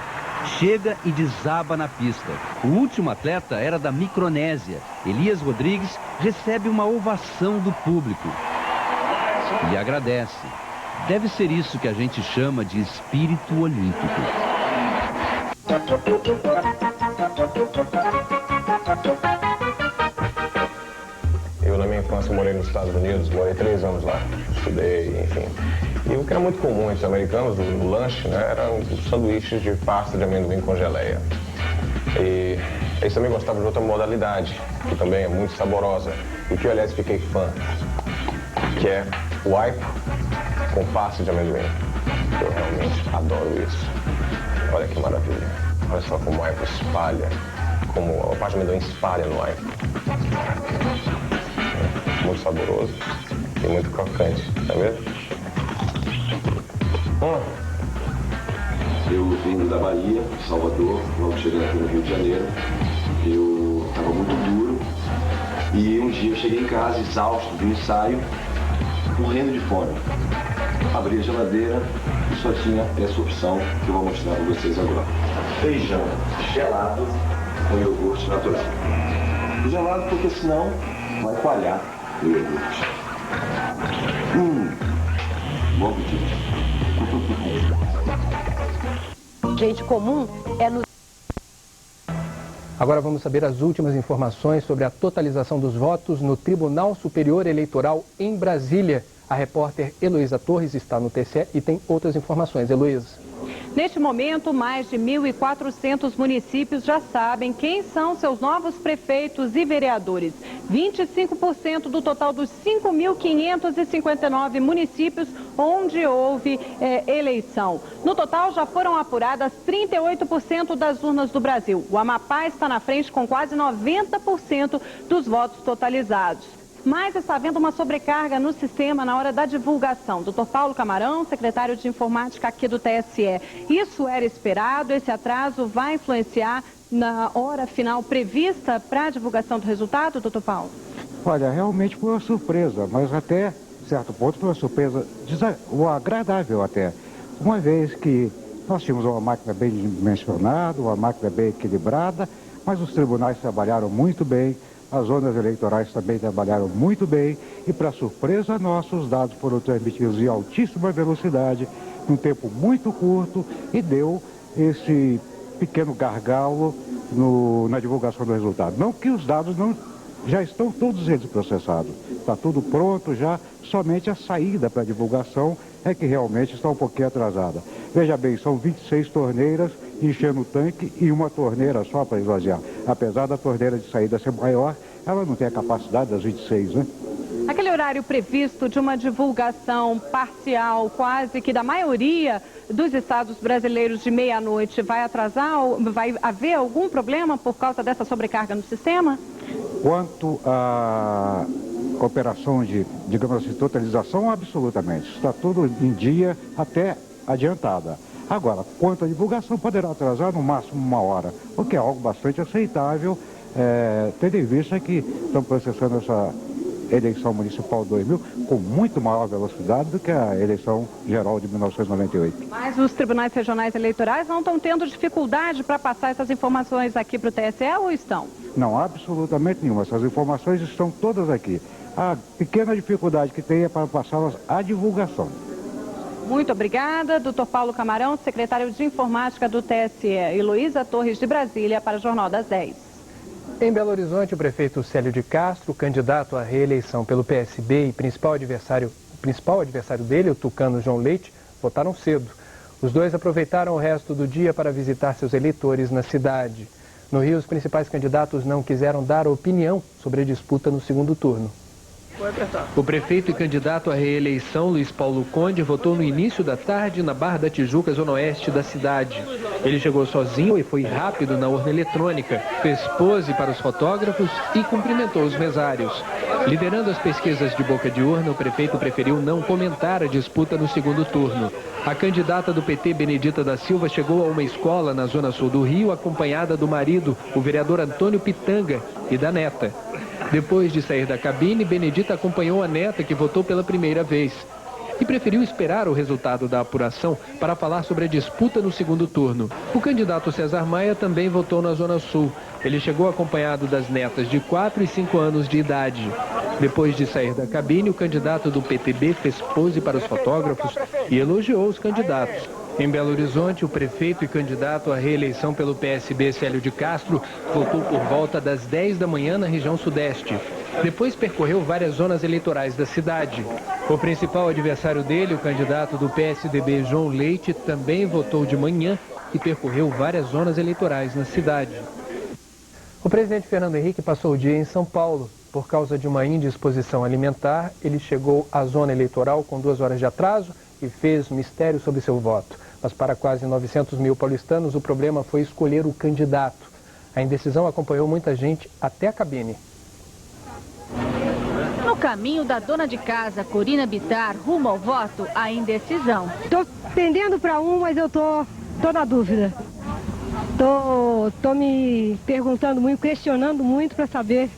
chega e desaba na pista. O último atleta era da Micronésia. Elias Rodrigues recebe uma ovação do público e agradece. Deve ser isso que a gente chama de espírito olímpico. Eu, na minha infância, morei nos Estados Unidos, morei 3 anos lá, estudei, enfim. E o que era muito comum entre os americanos, no lanche, né, eram os sanduíches de pasta de amendoim com geleia. E eles também gostavam de outra modalidade, que também é muito saborosa, e que eu, aliás, fiquei fã, que é o aipo com pasta de amendoim. Eu realmente adoro isso. Olha que maravilha. Olha só como o aipo espalha, como a pasta de amendoim espalha no aipo. Muito saboroso e muito crocante, tá vendo? Eu vim da Bahia, Salvador, logo cheguei aqui no Rio de Janeiro. Eu estava muito duro e um dia eu cheguei em casa, exausto do ensaio, morrendo de fome. Abri a geladeira e só tinha essa opção que eu vou mostrar para vocês agora. Feijão gelado com iogurte natural. Gelado porque senão vai coalhar o iogurte. Bom apetite. Gente comum é no... Agora vamos saber as últimas informações sobre a totalização dos votos no Tribunal Superior Eleitoral em Brasília. A repórter Heloísa Torres está no TCE e tem outras informações. Heloísa. Neste momento, mais de 1.400 municípios já sabem quem são seus novos prefeitos e vereadores. 25% do total dos 5.559 municípios onde houve eleição. No total, já foram apuradas 38% das urnas do Brasil. O Amapá está na frente com quase 90% dos votos totalizados. Mas está havendo uma sobrecarga no sistema na hora da divulgação. Dr. Paulo Camarão, secretário de Informática aqui do TSE. Isso era esperado? Esse atraso vai influenciar na hora final prevista para a divulgação do resultado, doutor Paulo? Olha, realmente foi uma surpresa, mas até certo ponto foi uma surpresa agradável até. Uma vez que nós tínhamos uma máquina bem dimensionada, uma máquina bem equilibrada, mas os tribunais trabalharam muito bem. As zonas eleitorais também trabalharam muito bem e, para surpresa nossa, os dados foram transmitidos em altíssima velocidade, num tempo muito curto, e deu esse pequeno gargalo na divulgação do resultado. Não que os dados já estão todos eles processados, está tudo pronto já, somente a saída para a divulgação é que realmente está um pouquinho atrasada. Veja bem, são 26 torneiras enchendo o tanque e uma torneira só para esvaziar. Apesar da torneira de saída ser maior, ela não tem a capacidade das 26, né? Aquele horário previsto de uma divulgação parcial, quase que da maioria dos estados brasileiros de meia-noite, vai atrasar? Vai haver algum problema por causa dessa sobrecarga no sistema? Quanto à operação de, digamos assim, totalização, absolutamente. Está tudo em dia, até adiantada. Agora, quanto à divulgação, poderá atrasar no máximo 1 hora, o que é algo bastante aceitável, tendo em vista que estamos processando essa eleição municipal 2000 com muito maior velocidade do que a eleição geral de 1998. Mas os tribunais regionais eleitorais não estão tendo dificuldade para passar essas informações aqui para o TSE ou estão? Não, absolutamente nenhuma. Essas informações estão todas aqui. A pequena dificuldade que tem é para passá-las à divulgação. Muito obrigada, doutor Paulo Camarão, secretário de Informática do TSE. Heloísa Torres, de Brasília, para o Jornal das 10. Em Belo Horizonte, o prefeito Célio de Castro, candidato à reeleição pelo PSB e principal adversário dele, o tucano João Leite, votaram cedo. Os dois aproveitaram o resto do dia para visitar seus eleitores na cidade. No Rio, os principais candidatos não quiseram dar opinião sobre a disputa no segundo turno. O prefeito e candidato à reeleição, Luiz Paulo Conde, votou no início da tarde na Barra da Tijuca, zona oeste da cidade. Ele chegou sozinho e foi rápido na urna eletrônica, fez pose para os fotógrafos e cumprimentou os mesários. Liderando as pesquisas de boca de urna, o prefeito preferiu não comentar a disputa no segundo turno. A candidata do PT, Benedita da Silva, chegou a uma escola na zona sul do Rio, acompanhada do marido, o vereador Antônio Pitanga, e da neta. Depois de sair da cabine, Benedita acompanhou a neta, que votou pela primeira vez. e preferiu esperar o resultado da apuração para falar sobre a disputa no segundo turno. O candidato César Maia também votou na Zona Sul. Ele chegou acompanhado das netas de 4 e 5 anos de idade. Depois de sair da cabine, o candidato do PTB fez pose para os fotógrafos e elogiou os candidatos. Em Belo Horizonte, o prefeito e candidato à reeleição pelo PSB, Célio de Castro, votou por volta das 10 da manhã na região sudeste. Depois percorreu várias zonas eleitorais da cidade. O principal adversário dele, o candidato do PSDB, João Leite, também votou de manhã e percorreu várias zonas eleitorais na cidade. O presidente Fernando Henrique passou o dia em São Paulo. Por causa de uma indisposição alimentar, ele chegou à zona eleitoral com 2 horas de atraso e fez mistério sobre seu voto. Mas para quase 900 mil paulistanos, o problema foi escolher o candidato. A indecisão acompanhou muita gente até a cabine. No caminho da dona de casa, Corina Bittar, rumo ao voto, a indecisão. Estou pendendo para um, mas eu tô na dúvida. Tô me perguntando muito, questionando muito para saber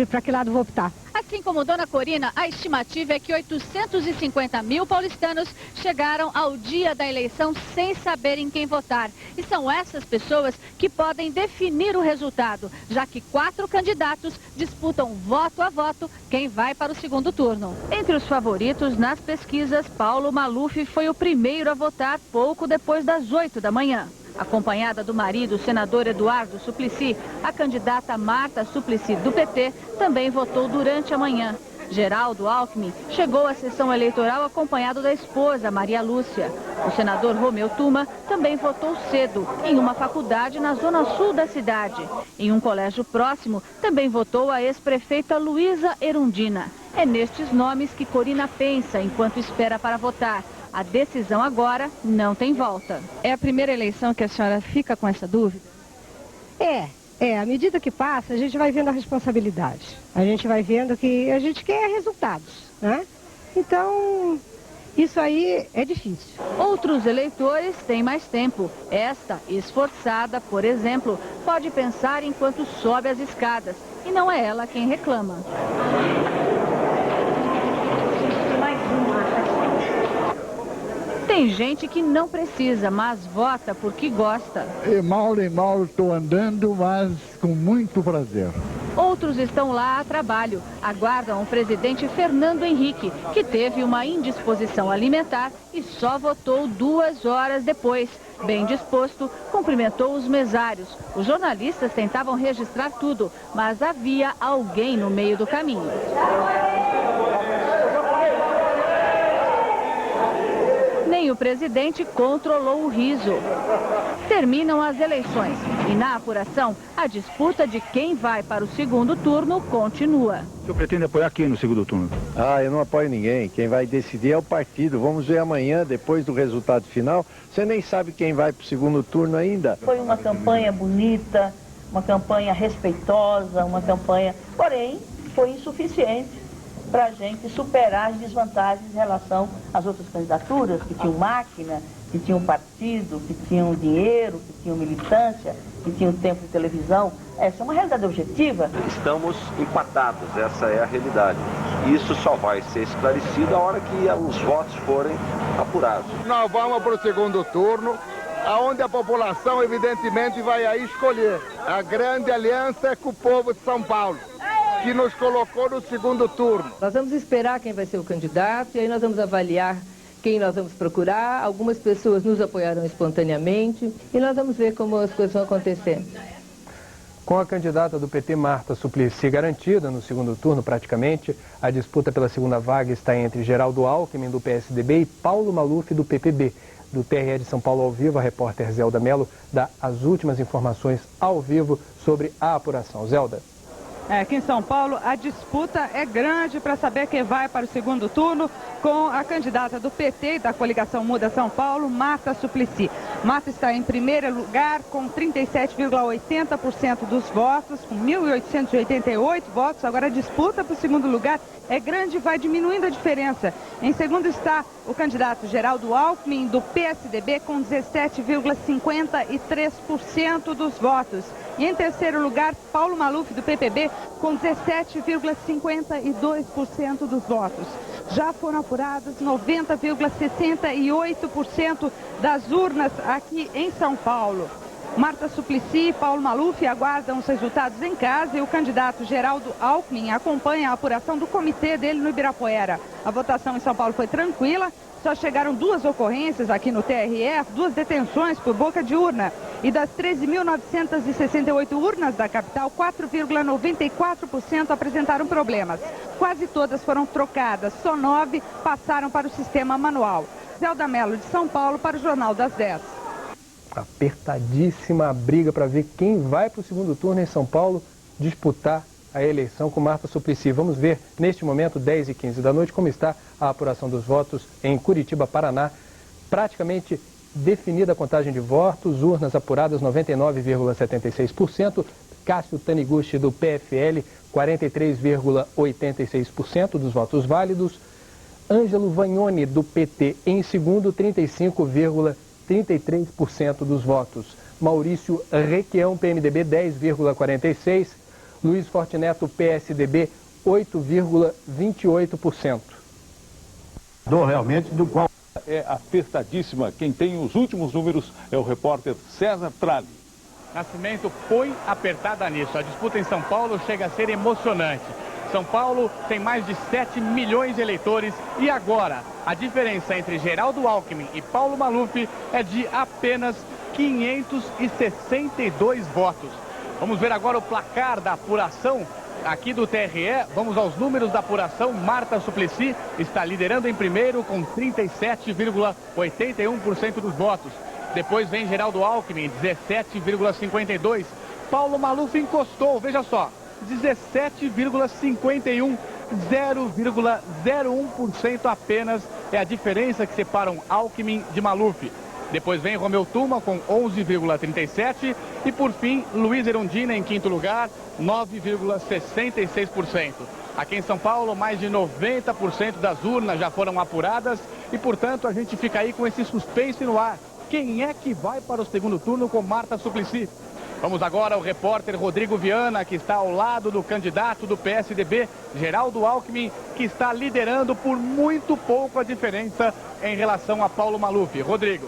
para que lado vou optar. Assim como dona Corina, a estimativa é que 850 mil paulistanos chegaram ao dia da eleição sem saberem quem votar. E são essas pessoas que podem definir o resultado, já que 4 candidatos disputam voto a voto quem vai para o segundo turno. Entre os favoritos nas pesquisas, Paulo Maluf foi o primeiro a votar pouco depois das 8 da manhã. Acompanhada do marido, o senador Eduardo Suplicy, a candidata Marta Suplicy, do PT, também votou durante a manhã. Geraldo Alckmin chegou à sessão eleitoral acompanhado da esposa, Maria Lúcia. O senador Romeu Tuma também votou cedo, em uma faculdade na zona sul da cidade. Em um colégio próximo, também votou a ex-prefeita Luísa Erundina. É nestes nomes que Corina pensa enquanto espera para votar. A decisão agora não tem volta. É a primeira eleição que a senhora fica com essa dúvida? À medida que passa, a gente vai vendo a responsabilidade. A gente vai vendo que a gente quer resultados, né? Então, isso aí é difícil. Outros eleitores têm mais tempo. Esta, esforçada, por exemplo, pode pensar enquanto sobe as escadas. E não é ela quem reclama. Tem gente que não precisa, mas vota porque gosta. Mal estou andando, mas com muito prazer. Outros estão lá a trabalho. Aguardam o presidente Fernando Henrique, que teve uma indisposição alimentar e só votou 2 horas depois. Bem disposto, cumprimentou os mesários. Os jornalistas tentavam registrar tudo, mas havia alguém no meio do caminho. Nem o presidente controlou o riso. Terminam as eleições e na apuração, a disputa de quem vai para o segundo turno continua. O senhor pretende apoiar quem no segundo turno? Eu não apoio ninguém. Quem vai decidir é o partido. Vamos ver amanhã, depois do resultado final. Você nem sabe quem vai para o segundo turno ainda. Foi uma campanha bonita, uma campanha respeitosa, uma campanha... Porém, foi insuficiente para a gente superar as desvantagens em relação às outras candidaturas, que tinham máquina, que tinham partido, que tinham dinheiro, que tinham militância, que tinham tempo de televisão. Essa é uma realidade objetiva. Estamos empatados, essa é a realidade. Isso só vai ser esclarecido a hora que os votos forem apurados. Nós vamos para o segundo turno, onde a população evidentemente vai aí escolher. A grande aliança é com o povo de São Paulo, que nos colocou no segundo turno. Nós vamos esperar quem vai ser o candidato e aí nós vamos avaliar quem nós vamos procurar. Algumas pessoas nos apoiarão espontaneamente e nós vamos ver como as coisas vão acontecer. Com a candidata do PT, Marta Suplicy, garantida no segundo turno praticamente, a disputa pela segunda vaga está entre Geraldo Alckmin, do PSDB, e Paulo Maluf, do PPB. Do TRE de São Paulo ao vivo, a repórter Zelda Mello dá as últimas informações ao vivo sobre a apuração. Zelda. Aqui em São Paulo, a disputa é grande para saber quem vai para o segundo turno com a candidata do PT e da coligação Muda São Paulo, Marta Suplicy. Marta está em primeiro lugar com 37,80% dos votos, com 1.888 votos. Agora a disputa para o segundo lugar é grande e vai diminuindo a diferença. Em segundo está o candidato Geraldo Alckmin, do PSDB, com 17,53% dos votos. E em terceiro lugar, Paulo Maluf, do PPB, com 17,52% dos votos. já foram apuradas 90,68% das urnas aqui em São Paulo. Marta Suplicy e Paulo Maluf aguardam os resultados em casa e o candidato Geraldo Alckmin acompanha a apuração do comitê dele no Ibirapuera. A votação em São Paulo foi tranquila, só chegaram 2 ocorrências aqui no TRE, 2 detenções por boca de urna. E das 13.968 urnas da capital, 4,94% apresentaram problemas. Quase todas foram trocadas, só 9 passaram para o sistema manual. Zelda Mello de São Paulo para o Jornal das 10. Apertadíssima a briga para ver quem vai para o segundo turno em São Paulo disputar a eleição com Marta Suplicy. Vamos ver neste momento, 10h15 da noite, como está a apuração dos votos em Curitiba, Paraná. Praticamente definida a contagem de votos, urnas apuradas 99,76%, Cássio Taniguchi do PFL 43,86% dos votos válidos, Ângelo Vagnoni do PT em segundo 35,33% dos votos, Maurício Requião PMDB 10,46%, Luiz Fortunato PSDB 8,28%. Realmente do qual é apertadíssima. Quem tem os últimos números é o repórter César Tralli. Nascimento põe apertada nisso. A disputa em São Paulo chega a ser emocionante. São Paulo tem mais de 7 milhões de eleitores e agora a diferença entre Geraldo Alckmin e Paulo Maluf é de apenas 562 votos. Vamos ver agora o placar da apuração aqui do TRE. Vamos aos números da apuração. Marta Suplicy está liderando em primeiro com 37,81% dos votos. Depois vem Geraldo Alckmin, 17,52%. Paulo Maluf encostou, veja só, 17,51%, 0,01% apenas é a diferença que separam Alckmin de Maluf. Depois vem Romeu Tuma com 11,37% e por fim Luiz Erundina em quinto lugar, 9,66%. Aqui em São Paulo, mais de 90% das urnas já foram apuradas e, portanto, a gente fica aí com esse suspense no ar. Quem é que vai para o segundo turno com Marta Suplicy? Vamos agora ao repórter Rodrigo Viana, que está ao lado do candidato do PSDB, Geraldo Alckmin, que está liderando por muito pouco a diferença em relação a Paulo Maluf. Rodrigo.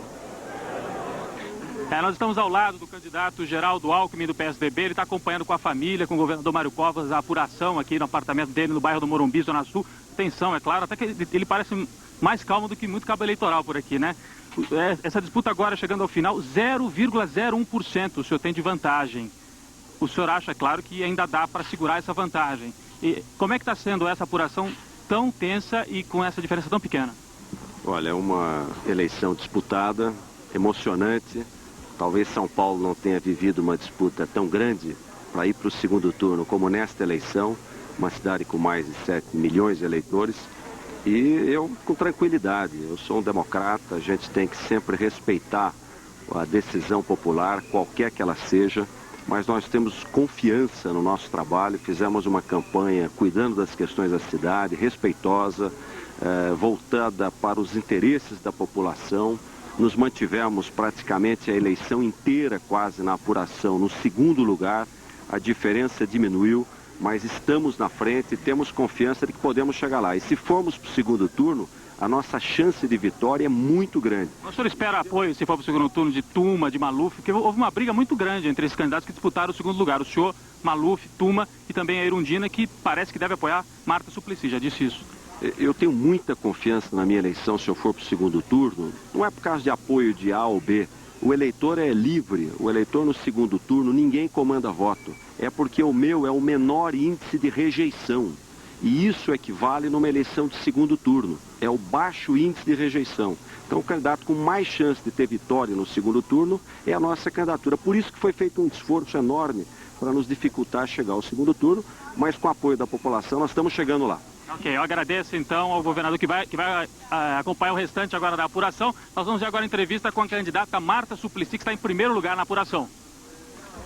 Nós estamos ao lado do candidato Geraldo Alckmin do PSDB, ele está acompanhando com a família, com o governador Mário Covas, a apuração aqui no apartamento dele no bairro do Morumbi, Zona Sul. Tensão, é claro, até que ele parece mais calmo do que muito cabo eleitoral por aqui, né? Essa disputa agora chegando ao final, 0,01% o senhor tem de vantagem. O senhor acha, claro, que ainda dá para segurar essa vantagem. E como é que está sendo essa apuração tão tensa e com essa diferença tão pequena? Olha, é uma eleição disputada, emocionante. Talvez São Paulo não tenha vivido uma disputa tão grande para ir para o segundo turno como nesta eleição, uma cidade com mais de 7 milhões de eleitores. E eu, com tranquilidade, eu sou um democrata, a gente tem que sempre respeitar a decisão popular, qualquer que ela seja, mas nós temos confiança no nosso trabalho, fizemos uma campanha cuidando das questões da cidade, respeitosa, voltada para os interesses da população. Nos mantivemos praticamente a eleição inteira quase na apuração no segundo lugar, a diferença diminuiu, mas estamos na frente e temos confiança de que podemos chegar lá. E se formos para o segundo turno, a nossa chance de vitória é muito grande. O senhor espera apoio, se for para o segundo turno, de Tuma, de Maluf, porque houve uma briga muito grande entre esses candidatos que disputaram o segundo lugar. O senhor, Maluf, Tuma e também a Erundina, que parece que deve apoiar Marta Suplicy, já disse isso. Eu tenho muita confiança na minha eleição se eu for para o segundo turno. Não é por causa de apoio de A ou B. O eleitor é livre. O eleitor no segundo turno, ninguém comanda voto. É porque o meu é o menor índice de rejeição. E isso equivale numa eleição de segundo turno. É o baixo índice de rejeição. Então o candidato com mais chance de ter vitória no segundo turno é a nossa candidatura. Por isso que foi feito um esforço enorme para nos dificultar chegar ao segundo turno, mas com o apoio da população nós estamos chegando lá. Ok, eu agradeço então ao governador que vai acompanhar o restante agora da apuração. Nós vamos ver agora a entrevista com a candidata Marta Suplicy, que está em primeiro lugar na apuração.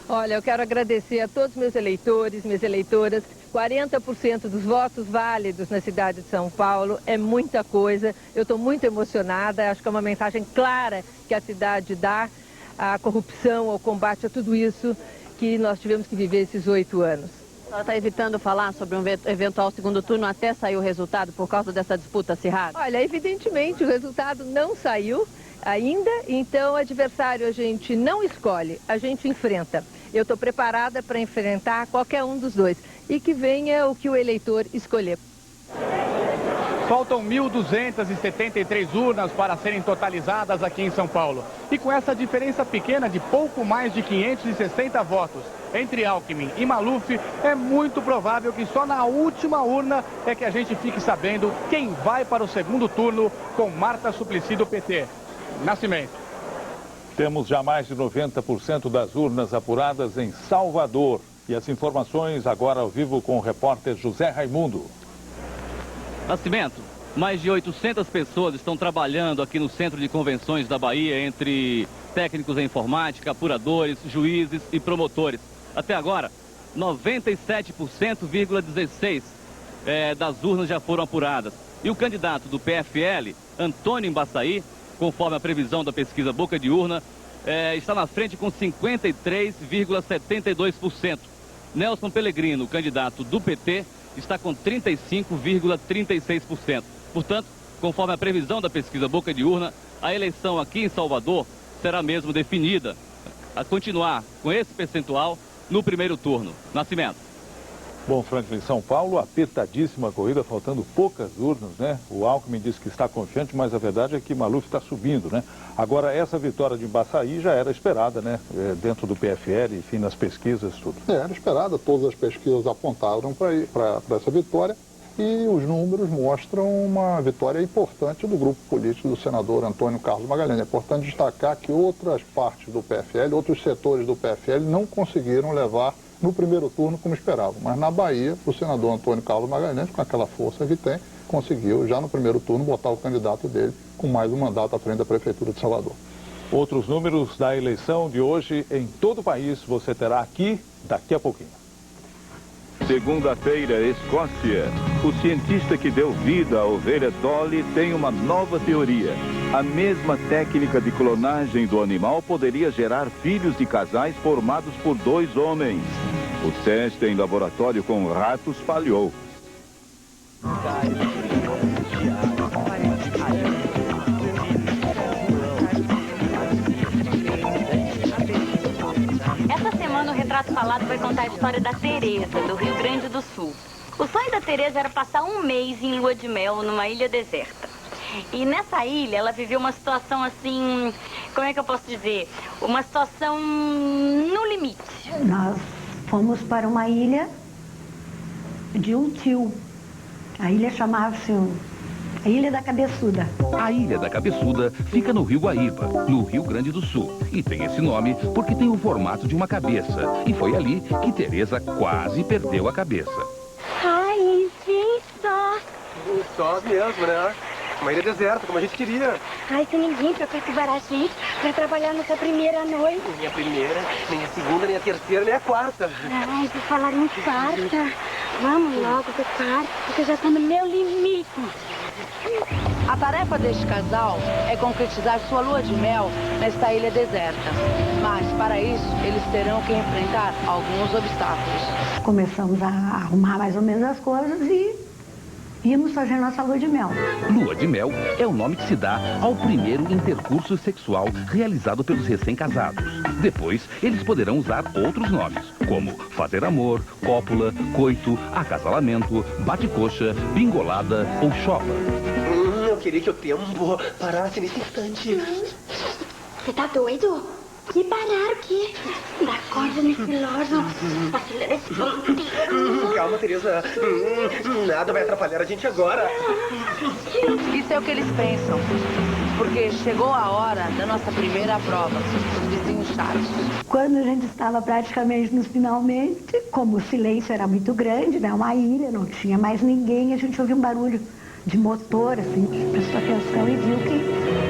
Olha, eu quero agradecer a todos meus eleitores, minhas eleitoras. 40% dos votos válidos na cidade de São Paulo é muita coisa. Eu estou muito emocionada, acho que é uma mensagem clara que a cidade dá à corrupção, ao combate a tudo isso que nós tivemos que viver esses 8 anos. Ela está evitando falar sobre um eventual segundo turno até sair o resultado por causa dessa disputa acirrada? Olha, evidentemente o resultado não saiu ainda, então o adversário a gente não escolhe, a gente enfrenta. Eu estou preparada para enfrentar qualquer um dos dois e que venha o que o eleitor escolher. Faltam 1.273 urnas para serem totalizadas aqui em São Paulo. E com essa diferença pequena de pouco mais de 560 votos entre Alckmin e Maluf, é muito provável que só na última urna é que a gente fique sabendo quem vai para o segundo turno com Marta Suplicy do PT. Nascimento. Temos já mais de 90% das urnas apuradas em Salvador. E as informações agora ao vivo com o repórter José Raimundo. Nascimento, mais de 800 pessoas estão trabalhando aqui no Centro de Convenções da Bahia, entre técnicos em informática, apuradores, juízes e promotores. Até agora, 97,16% das urnas já foram apuradas. E o candidato do PFL, Antônio Embaçaí, conforme a previsão da pesquisa Boca de Urna, está na frente com 53,72%. Nelson Pellegrino, candidato do PT, está com 35,36%. Portanto, conforme a previsão da pesquisa Boca de Urna, a eleição aqui em Salvador será mesmo definida a continuar com esse percentual no primeiro turno. Nascimento. Bom, Franklin, São Paulo, apertadíssima corrida, faltando poucas urnas, né? O Alckmin disse que está confiante, mas a verdade é que Maluf está subindo, né? Agora, essa vitória de Embaçaí já era esperada, né? Dentro do PFL, enfim, nas pesquisas, tudo. Era esperada, todas as pesquisas apontaram para essa vitória e os números mostram uma vitória importante do grupo político do senador Antônio Carlos Magalhães. É importante destacar que outras partes do PFL, outros setores do PFL não conseguiram levar no primeiro turno como esperavam. Mas na Bahia, o senador Antônio Carlos Magalhães, com aquela força que tem, conseguiu já no primeiro turno botar o candidato dele com mais um mandato à frente da Prefeitura de Salvador. Outros números da eleição de hoje em todo o país você terá aqui daqui a pouquinho. Segunda-feira, Escócia. O cientista que deu vida à ovelha Dolly tem uma nova teoria. A mesma técnica de clonagem do animal poderia gerar filhos de casais formados por 2 homens. O teste em laboratório com ratos falhou. Essa semana o Retrato Falado vai contar a história da Tereza, do Rio Grande do Sul. O sonho da Tereza era passar um mês em lua de mel numa ilha deserta. E nessa ilha ela viveu uma situação assim, como é que eu posso dizer? Uma situação no limite. Nós fomos para uma ilha de um tio. A ilha chamava-se a Ilha da Cabeçuda. A Ilha da Cabeçuda fica no Rio Guaíba, no Rio Grande do Sul. E tem esse nome porque tem o formato de uma cabeça. E foi ali que Tereza quase perdeu a cabeça. Ai, vem só. Só mesmo, né? Uma ilha deserta, como a gente queria. Ai, tem ninguém pra perturbar a gente pra trabalhar nessa primeira noite. Nem a primeira, nem a segunda, nem a terceira, nem a quarta. Ai, por falar em quarta, vamos logo pro quarto, porque eu já tô no meu limite. A tarefa deste casal é concretizar sua lua de mel nesta ilha deserta. Mas, para isso, eles terão que enfrentar alguns obstáculos. Começamos a arrumar mais ou menos as coisas e íamos fazer nossa lua de mel. Lua de mel é o nome que se dá ao primeiro intercurso sexual realizado pelos recém-casados. Depois, eles poderão usar outros nomes, como fazer amor, cópula, coito, acasalamento, bate-coxa, bingolada ou chola. Eu queria que o tempo parasse nesse instante. Você tá doido? Que parar o quê? Dá corda nesse lojo. Acelera esse ponteiro. Calma, Tereza. Nada vai atrapalhar a gente agora. Isso é o que eles pensam. Porque chegou a hora da nossa primeira prova, os vizinhos chatos. Quando a gente estava praticamente nos finalmente, como o silêncio era muito grande, né? Uma ilha, não tinha mais ninguém, a gente ouviu um barulho de motor, assim, prestou atenção e viu que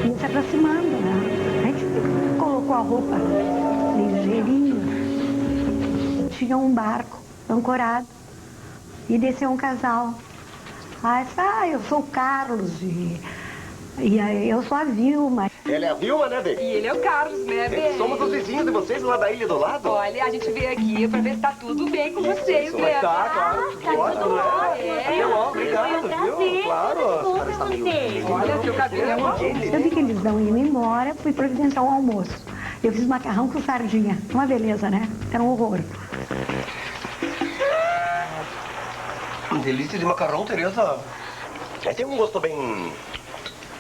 ia se aproximando, né? A gente colocou a roupa ligeirinho, tinha um barco ancorado e desceu um casal. Eu sou o Carlos e eu sou a Vilma. Ela é a Vilma, né, Bê? E ele é o Carlos, né, Bê? Somos os vizinhos de vocês lá da ilha do lado. Olha, a gente veio aqui pra ver se tá tudo bem com vocês, né? Tá, claro. Tá tudo ótimo. Obrigado, viu? Claro. Olha, seu cabelo é uma... Eu vi que eles não iam embora, fui providenciar o almoço. Eu fiz macarrão com sardinha. Uma beleza, né? Era um horror. Delícia de macarrão, Tereza. Tem um gosto bem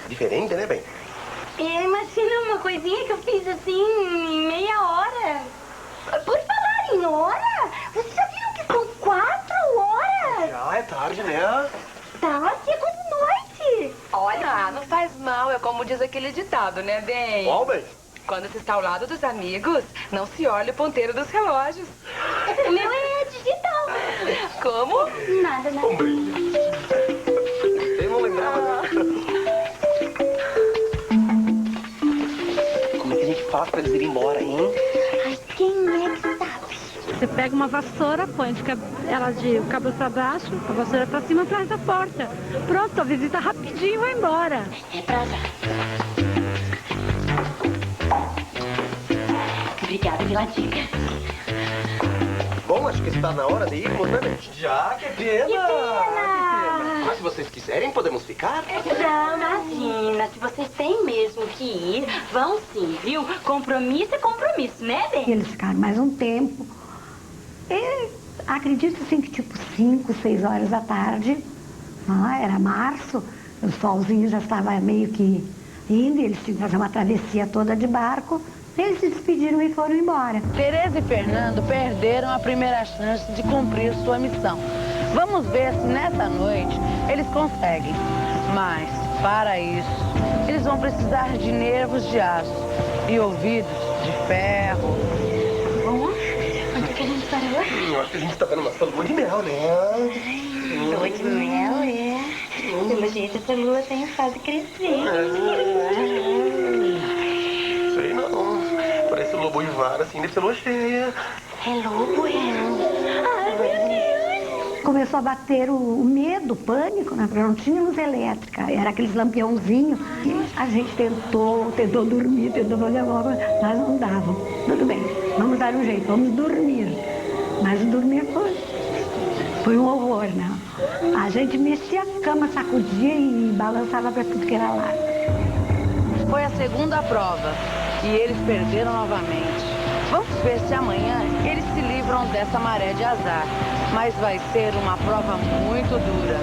diferente, né, bem? Imagina uma coisinha que eu fiz assim em meia hora. Por falar em hora, vocês já viram que são 4 horas? Já é tarde, né? Tá, chegou de noite. Olha, não faz mal, é como diz aquele ditado, né, bem? Qual, bem? Quando se está ao lado dos amigos, não se olha o ponteiro dos relógios. O meu é digital. Como? Nada. Eu não lembrava. Como é que a gente faz pra eles irem embora, hein? Ai, quem é que sabe? Você pega uma vassoura, põe ela de cabeça pra baixo, a vassoura pra cima, atrás da porta. Pronto, a visita rapidinho vai embora. É pra já. Obrigada pela dica. Bom, acho que está na hora de irmos, né, bem? Já, que pena! Que pena! Mas se vocês quiserem, podemos ficar? Não, imagina, se vocês têm mesmo que ir, vão sim, viu? Compromisso é compromisso, né, bem? Eles ficaram mais um tempo. E acredito assim que tipo 5, 6 horas da tarde, era março, o solzinho já estava meio que indo, eles tinham que fazer uma travessia toda de barco. Eles se despediram e foram embora. Tereza e Fernando perderam a primeira chance de cumprir sua missão. Vamos ver se nessa noite eles conseguem. Mas, para isso, eles vão precisar de nervos de aço e ouvidos de ferro. Onde é que a gente parou? Eu acho que a gente está vendo nossa lua de mel, né? Lua de mel, é? Pelo jeito, essa lua tem fase crescente. Sei não. Parece lobo e vara, assim, deve ser lua cheia. É lobo, Ai, meu Deus! Começou a bater o medo, o pânico, né? Porque não tinha luz elétrica, era aqueles lampiãozinhos. A gente tentou dormir, tentou fazer alguma coisa, mas não dava. Tudo bem, vamos dar um jeito, vamos dormir. Mas dormir foi um horror, né? A gente mexia a cama, sacudia e balançava para tudo que era lá. Foi a segunda prova e eles perderam novamente. Vamos ver se amanhã eles se livram dessa maré de azar. Mas vai ser uma prova muito dura.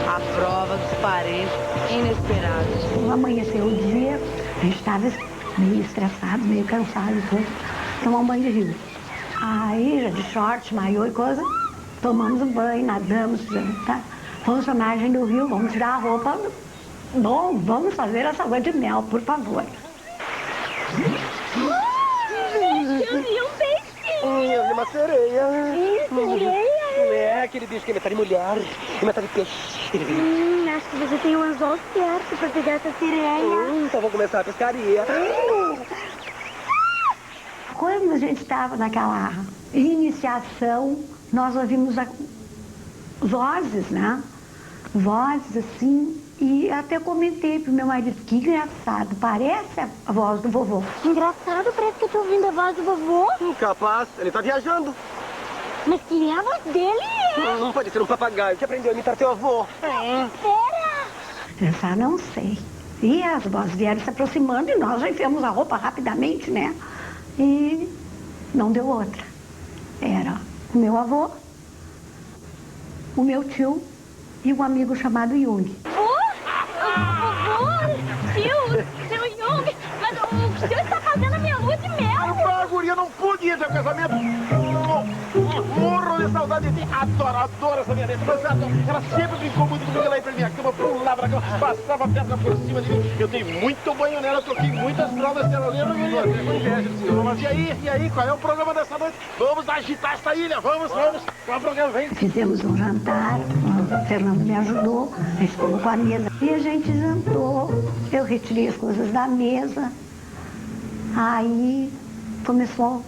A prova dos parentes inesperados. Amanheceu o dia, a gente estava meio estressado, meio cansado e tudo. Tomar um banho de rio. Aí, já de short, maiô e coisa, tomamos um banho, nadamos, tá? Fomos pra margem do rio, vamos tirar a roupa. Bom, vamos fazer essa lua de mel, por favor. Eu vi um peixe! Eu vi uma sereia. Sereia? É, aquele bicho que é metade mulher e metade peixe. Acho que você tem um anzol certo pra pegar essa sereia. Então vamos começar a pescaria. Quando a gente estava naquela iniciação, nós ouvimos vozes, né? Vozes assim, e até comentei pro meu marido, que engraçado, parece a voz do vovô. Engraçado, parece que eu tô ouvindo a voz do vovô. Capaz, ele tá viajando. Mas quem é a voz dele? Não pode ser um papagaio que aprendeu a imitar teu avô. Espera! Pensar, não sei. E as vozes vieram se aproximando e nós já enfiamos a roupa rapidamente, né? E não deu outra. Era o meu avô, o meu tio e um amigo chamado Jung. Vovô? Tio, seu Jung, mas o senhor está fazendo a minha lua de mel. A guria não pude ir ao casamento. Morro de saudade de ti. Adoro essa minha neta. Ela sempre brincou muito comigo, ela ia pra minha cama, pulava pra cama, passava a perna por cima de mim. Eu dei muito banho nela, troquei muitas fraldas dela. Lembra, menina? Com inveja do senhor. Mas e aí, qual é o programa dessa noite? Vamos agitar essa ilha, vamos. Qual é o programa? Vem. Fizemos um jantar, o Fernando me ajudou, a gente colocou a mesa. E a gente jantou, eu retirei as coisas da mesa. Aí começou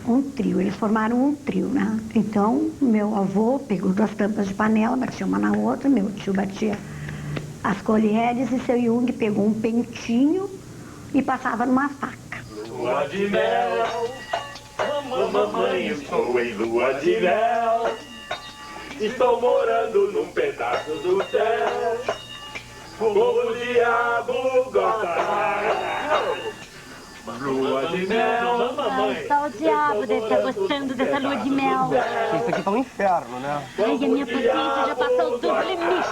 um trio, eles formaram um trio, né? Então, meu avô pegou 2 tampas de panela, batia uma na outra, meu tio batia as colheres e seu Jung pegou um pentinho e passava numa faca. Lua de mel, mamãe, estou em lua de mel. Estou morando num pedaço do céu. Como o diabo gosta. Lua de mel, mamãe. Só o diabo deve estar gostando dessa lua de mel. Isso aqui tá um inferno, né? Ai, a minha paciência já passou do limite.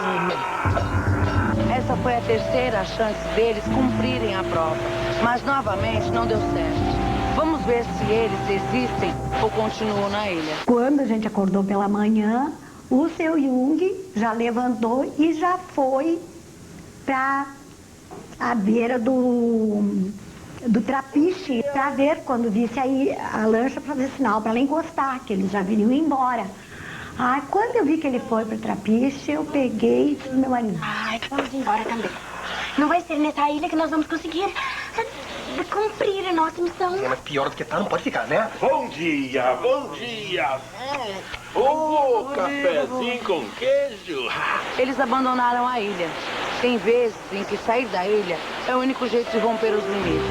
Essa foi a terceira chance deles cumprirem a prova, mas novamente não deu certo. Vamos ver se eles existem ou continuam na ilha. Quando a gente acordou pela manhã, o seu Jung já levantou e já foi para a beira do trapiche para ver quando visse aí a lancha para fazer sinal para ela encostar, que eles já viriam embora. Ai, quando eu vi que ele foi para o trapiche, eu peguei e disse meu marido: ai, vamos embora também. Não vai ser nessa ilha que nós vamos conseguir cumprir a nossa missão. É, mas pior do que tá, não pode ficar, né? Bom dia, bom dia. Cafezinho com queijo. Eles abandonaram a ilha. Tem vezes em que sair da ilha é o único jeito de romper os limites.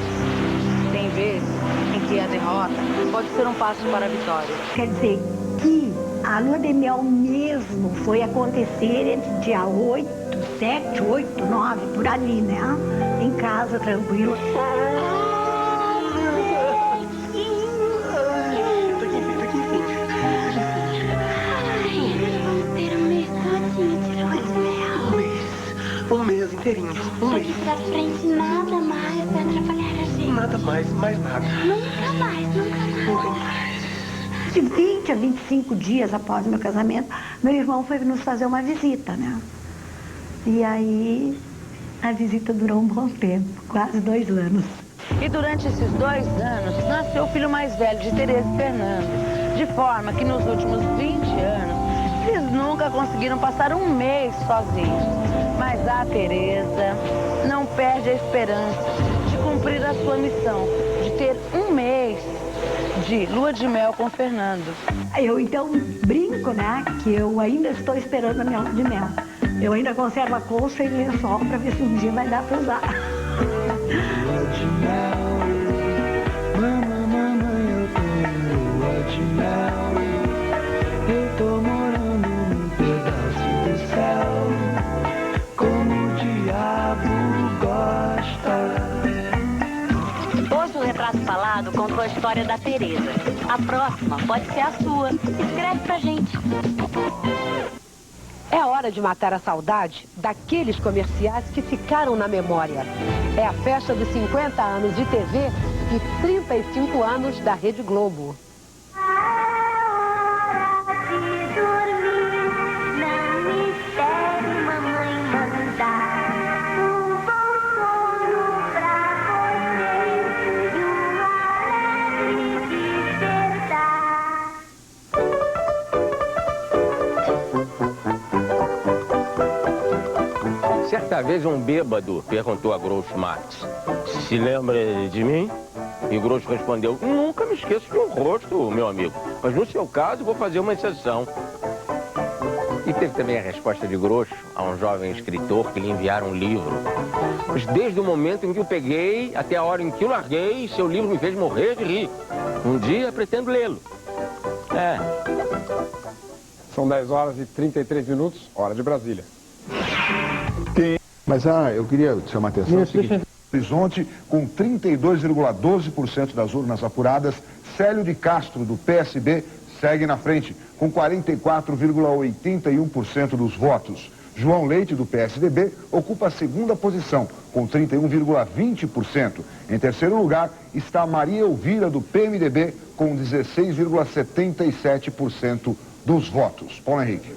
Tem vezes em que a derrota pode ser um passo para a vitória. Quer dizer que a lua de mel mesmo foi acontecer entre dia 8, 7, 8, 9, por ali, né? Em casa, tranquilo. Um mês inteirinho. Um mês. Daqui pra frente nada mais vai atrapalhar a gente. Nada mais, mais nada. Nunca mais, nunca mais. De 20 a 25 dias após meu casamento, meu irmão foi nos fazer uma visita, né? E aí a visita durou um bom tempo, quase 2 anos. E durante esses 2 anos, nasceu o filho mais velho de Tereza e Fernando. De forma que nos últimos 20 anos, eles nunca conseguiram passar um mês sozinhos. Mas a Tereza não perde a esperança de cumprir a sua missão, de ter um mês de lua de mel com Fernando. Eu então brinco, né, que eu ainda estou esperando a minha lua de mel. Eu ainda conservo a colcha e lençol para ver se um dia vai dar para usar. Lua de mel, mamãe, eu tô em lua de mel. Eu tô morando num pedaço do céu. Como o diabo gosta. Hoje o Retrato Falado contou a história da Tereza. A próxima pode ser a sua. Escreve pra gente. É hora de matar a saudade daqueles comerciais que ficaram na memória. É a festa dos 50 anos de TV e 35 anos da Rede Globo. Certa vez um bêbado perguntou a Groucho Marx: se lembra de mim? E Groucho respondeu: nunca me esqueço de um rosto, meu amigo. Mas no seu caso vou fazer uma exceção. E teve também a resposta de Groucho a um jovem escritor que lhe enviaram um livro. Mas desde o momento em que o peguei até a hora em que o larguei, seu livro me fez morrer de rir. Um dia pretendo lê-lo. São 10 horas e 33 minutos, hora de Brasília. Mas eu queria chamar a atenção ao seguinte: Horizonte, com 32,12% das urnas apuradas, Célio de Castro, do PSB, segue na frente, com 44,81% dos votos. João Leite, do PSDB, ocupa a segunda posição, com 31,20%. Em terceiro lugar está Maria Elvira, do PMDB, com 16,77% dos votos. Paulo Henrique.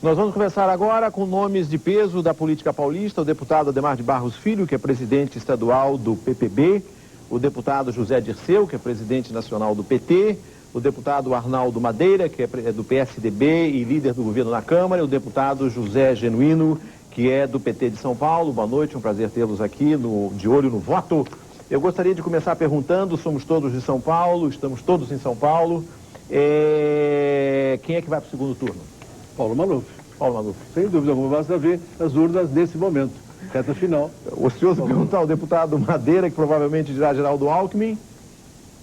Nós vamos começar agora com nomes de peso da política paulista: o deputado Ademar de Barros Filho, que é presidente estadual do PPB, o deputado José Dirceu, que é presidente nacional do PT, o deputado Arnaldo Madeira, que é do PSDB e líder do governo na Câmara, e o deputado José Genuíno, que é do PT de São Paulo. Boa noite, um prazer tê-los aqui de olho no voto. Eu gostaria de começar perguntando: somos todos de São Paulo, estamos todos em São Paulo. Quem é que vai para o segundo turno? Paulo Maluf. Paulo Maluf? Sem dúvida alguma, basta ver as urnas nesse momento, reta final. Ocioso perguntar ao deputado Madeira, que provavelmente dirá Geraldo Alckmin,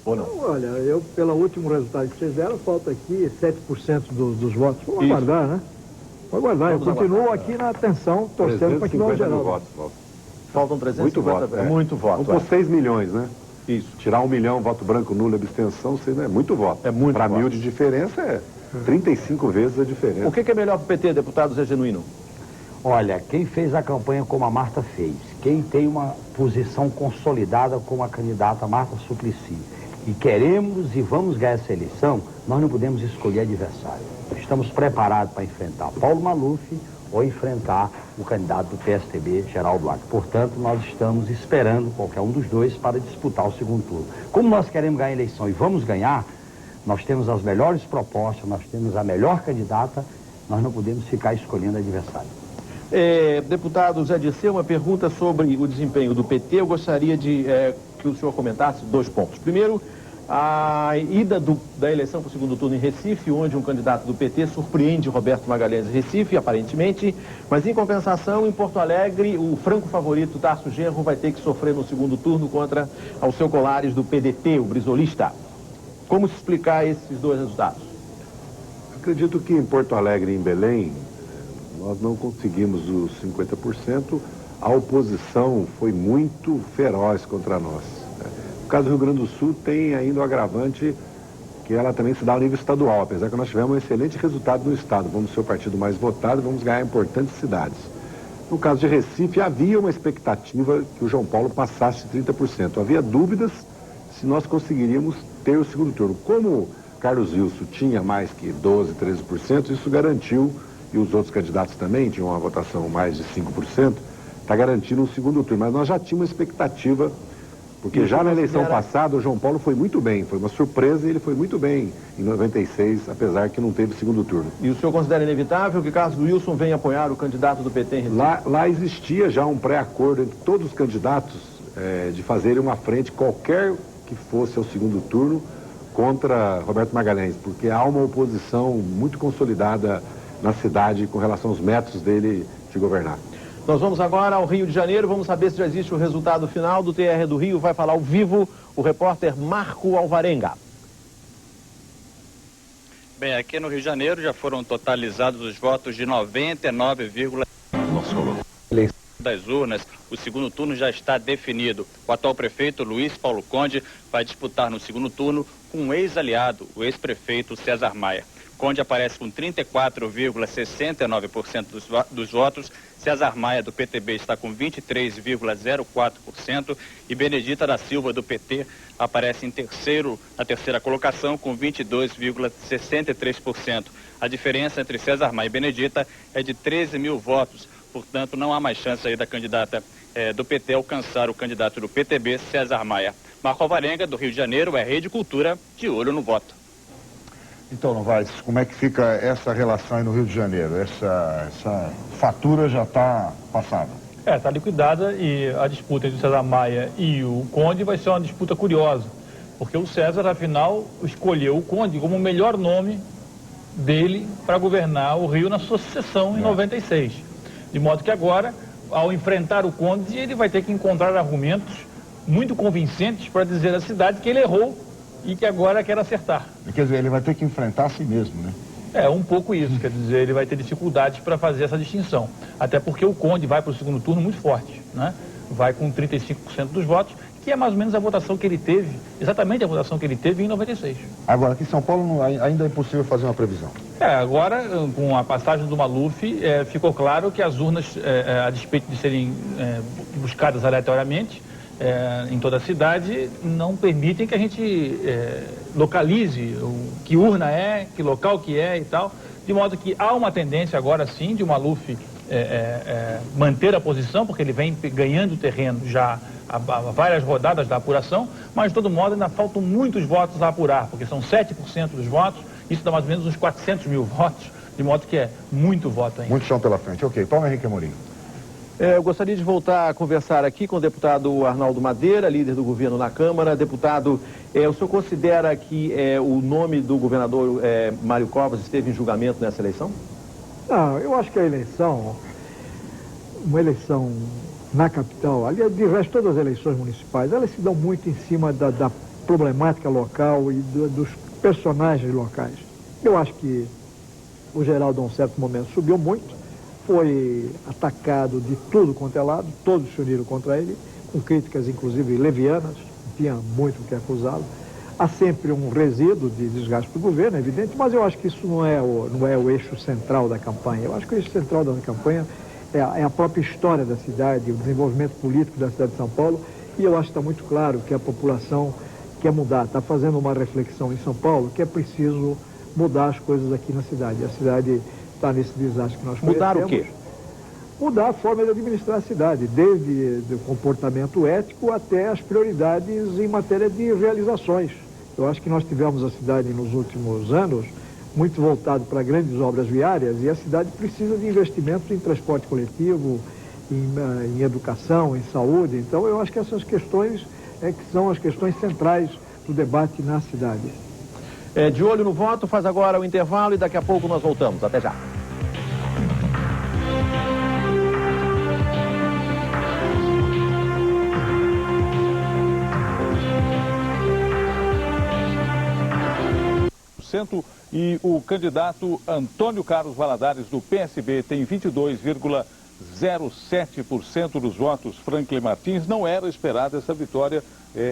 ou não? Olha, eu, pelo último resultado que vocês deram, falta aqui 7% dos votos. Vamos aguardar, né? Vamos aguardar. Eu continuo aqui na atenção, torcendo para que não Geraldo. Votos, faltam 350 muito voto. Muito voto. Vamos por 6 milhões, né? Isso. Tirar 1 milhão, voto branco, nulo, abstenção, é muito voto. É muito Para voto. 1.000 de diferença, é 35 vezes a diferença. O que é melhor para o PT, deputado Zé Genuíno? Olha, quem fez a campanha como a Marta fez, quem tem uma posição consolidada como a candidata Marta Suplicy, e queremos e vamos ganhar essa eleição, nós não podemos escolher adversário. Estamos preparados para enfrentar Paulo Maluf ou enfrentar o candidato do PSDB, Geraldo Alckmin. Portanto, nós estamos esperando qualquer um dos dois para disputar o segundo turno. Como nós queremos ganhar a eleição e vamos ganhar, nós temos as melhores propostas, nós temos a melhor candidata, nós não podemos ficar escolhendo adversário. Deputado Zé Dirceu, uma pergunta sobre o desempenho do PT. Eu gostaria de que o senhor comentasse 2 pontos. Primeiro, a ida da eleição para o segundo turno em Recife, onde um candidato do PT surpreende Roberto Magalhães em Recife, aparentemente, mas em compensação, em Porto Alegre, o franco favorito Tarso Genro vai ter que sofrer no segundo turno contra Alceu Colares do PDT, o brisolista. Como se explicar esses 2 resultados? Acredito que em Porto Alegre e em Belém, nós não conseguimos os 50%, a oposição foi muito feroz contra nós. No caso do Rio Grande do Sul tem ainda o agravante que ela também se dá ao nível estadual, apesar que nós tivemos um excelente resultado no estado. Vamos ser o partido mais votado e vamos ganhar importantes cidades. No caso de Recife, havia uma expectativa que o João Paulo passasse de 30%. Havia dúvidas se nós conseguiríamos ter o segundo turno. Como Carlos Wilson tinha mais que 12%, 13%, isso garantiu, e os outros candidatos também tinham uma votação mais de 5%, está garantindo um segundo turno. Mas nós já tínhamos uma expectativa, porque já na eleição passada o João Paulo foi muito bem, foi uma surpresa e ele foi muito bem em 96, apesar que não teve segundo turno. E o senhor considera inevitável que Carlos Wilson venha apoiar o candidato do PT em Recife? Lá existia já um pré-acordo entre todos os candidatos de fazerem uma frente, qualquer que fosse ao segundo turno, contra Roberto Magalhães, porque há uma oposição muito consolidada na cidade com relação aos métodos dele de governar. Nós vamos agora ao Rio de Janeiro, vamos saber se já existe o resultado final do TR do Rio. Vai falar ao vivo o repórter Marco Alvarenga. Bem, aqui no Rio de Janeiro já foram totalizados os votos de 99,9% das urnas. O segundo turno já está definido. O atual prefeito Luiz Paulo Conde vai disputar no segundo turno com um ex-aliado, o ex-prefeito César Maia. Conde aparece com 34,69% dos votos, César Maia do PTB está com 23,04% e Benedita da Silva do PT aparece na terceira colocação com 22,63%. A diferença entre César Maia e Benedita é de 13 mil votos, portanto não há mais chance aí da candidata do PT alcançar o candidato do PTB, César Maia. Marco Alvarenga, do Rio de Janeiro, é Rede Cultura, de olho no voto. Então, Novaes, como é que fica essa relação aí no Rio de Janeiro? Essa fatura já está passada? Está liquidada e a disputa entre o César Maia e o Conde vai ser uma disputa curiosa, porque o César, afinal, escolheu o Conde como o melhor nome dele para governar o Rio na sua sucessão em 96. De modo que agora, ao enfrentar o Conde, ele vai ter que encontrar argumentos muito convincentes para dizer à cidade que ele errou e que agora quer acertar. Quer dizer, ele vai ter que enfrentar a si mesmo, né? Um pouco isso, quer dizer, ele vai ter dificuldades para fazer essa distinção. Até porque o Conde vai para o segundo turno muito forte, né? Vai com 35% dos votos, que é mais ou menos a votação que ele teve, exatamente a votação que ele teve em 96. Agora, aqui em São Paulo ainda é impossível fazer uma previsão. Agora, com a passagem do Maluf, ficou claro que as urnas, a despeito de serem buscadas aleatoriamente, em toda a cidade, não permitem que a gente localize que urna é, que local que é e tal, de modo que há uma tendência agora sim de o Maluf manter a posição, porque ele vem ganhando terreno já há várias rodadas da apuração, mas de todo modo ainda faltam muitos votos a apurar, porque são 7% dos votos, isso dá mais ou menos uns 400 mil votos, de modo que é muito voto ainda. Muito chão pela frente. Ok, Paulo Henrique Amorim. Eu gostaria de voltar a conversar aqui com o deputado Arnaldo Madeira, líder do governo na Câmara. Deputado, o senhor considera que o nome do governador Mário Covas esteve em julgamento nessa eleição? Não, eu acho que a eleição, uma eleição na capital, aliás, de resto, todas as eleições municipais, elas se dão muito em cima da problemática local e dos personagens locais. Eu acho que o Geraldo, a um certo momento, subiu muito, foi atacado de tudo quanto é lado, todos se uniram contra ele, com críticas, inclusive, levianas, não tinha muito o que acusá-lo. Há sempre um resíduo de desgaste do governo, é evidente, mas eu acho que isso não é o eixo central da campanha. Eu acho que o eixo central da campanha é a própria história da cidade, o desenvolvimento político da cidade de São Paulo, e eu acho que está muito claro que a população quer mudar, está fazendo uma reflexão em São Paulo que é preciso mudar as coisas aqui na cidade. A cidade está nesse desastre que nós conhecemos. Mudar o quê? Mudar a forma de administrar a cidade, desde o comportamento ético até as prioridades em matéria de realizações. Eu acho que nós tivemos a cidade nos últimos anos muito voltado para grandes obras viárias e a cidade precisa de investimentos em transporte coletivo, em educação, em saúde. Então eu acho que essas questões que são as questões centrais do debate na cidade. De olho no voto, faz agora o intervalo e daqui a pouco nós voltamos. Até já. E o candidato Antônio Carlos Valadares, do PSB, tem 22,07% dos votos. Franklin Martins, não era esperada essa vitória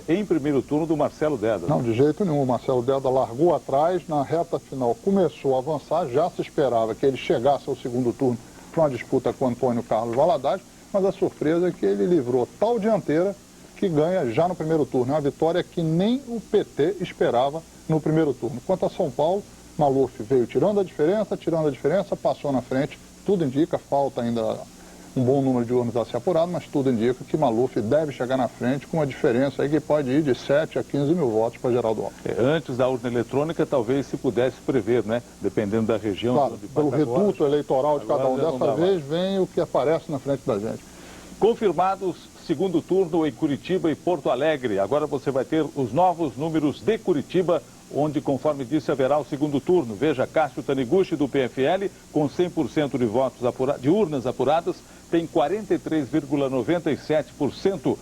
em primeiro turno do Marcelo Deda. Não, de jeito nenhum. O Marcelo Deda largou atrás, na reta final começou a avançar, já se esperava que ele chegasse ao segundo turno para uma disputa com Antônio Carlos Valadares, mas a surpresa é que ele livrou tal dianteira que ganha já no primeiro turno. É uma vitória que nem o PT esperava no primeiro turno. Quanto a São Paulo, Maluf veio tirando a diferença, passou na frente. Tudo indica, falta ainda um bom número de urnas a ser apurado, mas tudo indica que Maluf deve chegar na frente com uma diferença aí que pode ir de 7 a 15 mil votos para Geraldo Alckmin. Antes da urna eletrônica, talvez se pudesse prever, né? Dependendo da região. Claro, pelo reduto eleitoral de cada um. Dessa vez vem o que aparece na frente da gente. Confirmados segundo turno em Curitiba e Porto Alegre. Agora você vai ter os novos números de Curitiba, onde, conforme disse, haverá o segundo turno. Veja, Cássio Taniguchi, do PFL, com 100% de votos de urnas apuradas, tem 43,97%.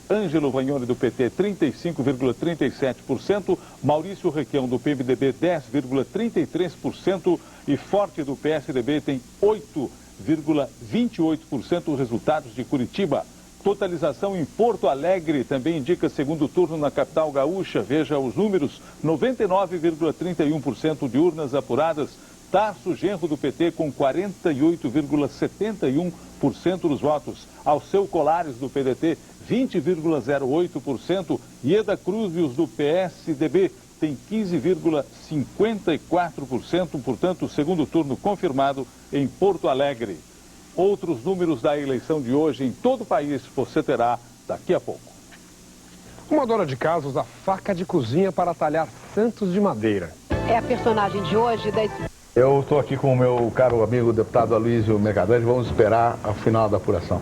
Ângelo Vagnoni, do PT, 35,37%. Maurício Requião, do PMDB, 10,33%. E Forte, do PSDB, tem 8,28% dos resultados de Curitiba. Totalização em Porto Alegre também indica segundo turno na capital gaúcha. Veja os números: 99,31% de urnas apuradas. Tarso Genro, do PT, com 48,71% dos votos. Alceu Colares, do PDT, 20,08%. Ieda Cruzius, do PSDB, tem 15,54%. Portanto, segundo turno confirmado em Porto Alegre. Outros números da eleição de hoje em todo o país você terá daqui a pouco. Uma dona de casa usa faca de cozinha para talhar santos de madeira. É a personagem de hoje da... Eu estou aqui com o meu caro amigo deputado Aloysio Mercadante. Vamos esperar a final da apuração.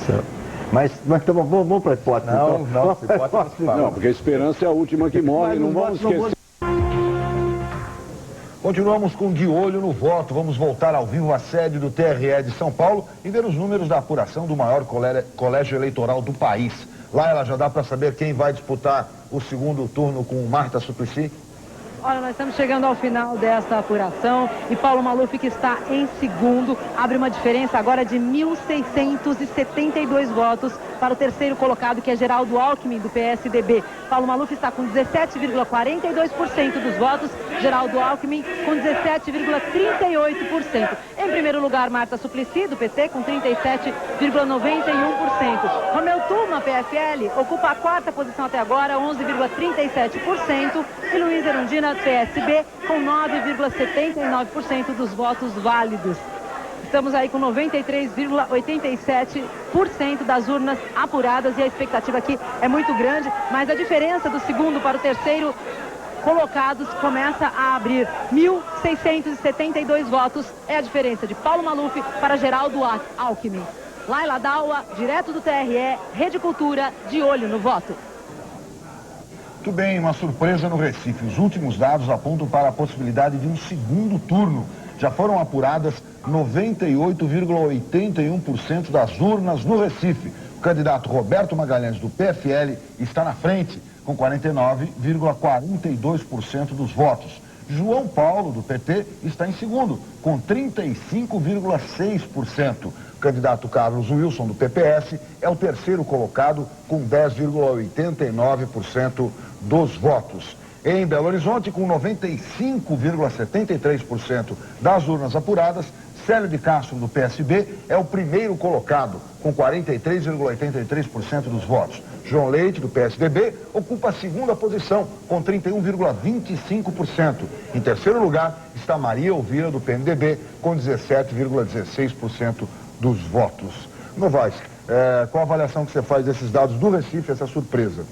Certo. Mas então, vamos para a hipótese. Não, não, porque a esperança é a última que morre, não vamos esquecer. Continuamos com De Olho no Voto. Vamos voltar ao vivo à sede do TRE de São Paulo e ver os números da apuração do maior colégio eleitoral do país. Lá ela já dá para saber quem vai disputar o segundo turno com Marta Suplicy? Olha, nós estamos chegando ao final desta apuração e Paulo Maluf, que está em segundo, abre uma diferença agora de 1.672 votos para o terceiro colocado, que é Geraldo Alckmin, do PSDB. Paulo Maluf está com 17,42% dos votos, Geraldo Alckmin com 17,38%. Em primeiro lugar, Marta Suplicy, do PT, com 37,91%. Romeu Tuma, PFL, ocupa a quarta posição até agora, 11,37%. E Luiz Erundina, PSB, com 9,79% dos votos válidos. Estamos aí com 93,87% das urnas apuradas e a expectativa aqui é muito grande, mas a diferença do segundo para o terceiro colocados começa a abrir. 1.672 votos é a diferença de Paulo Maluf para Geraldo Alckmin. Laila Daua, direto do TRE, Rede Cultura, De Olho no Voto. Muito bem, uma surpresa no Recife. Os últimos dados apontam para a possibilidade de um segundo turno. já foram apuradas 98,81% das urnas no Recife. O candidato Roberto Magalhães, do PFL, está na frente, com 49,42% dos votos. João Paulo, do PT, está em segundo, com 35,6%. O candidato Carlos Wilson, do PPS, é o terceiro colocado, com 10,89% dos votos. Em Belo Horizonte, com 95,73% das urnas apuradas, Célio de Castro, do PSB, é o primeiro colocado, com 43,83% dos votos. João Leite, do PSDB, ocupa a segunda posição, com 31,25%. Em terceiro lugar está Maria Elvira, do PMDB, com 17,16% dos votos. Novaes, qual a avaliação que você faz desses dados do Recife, essa surpresa?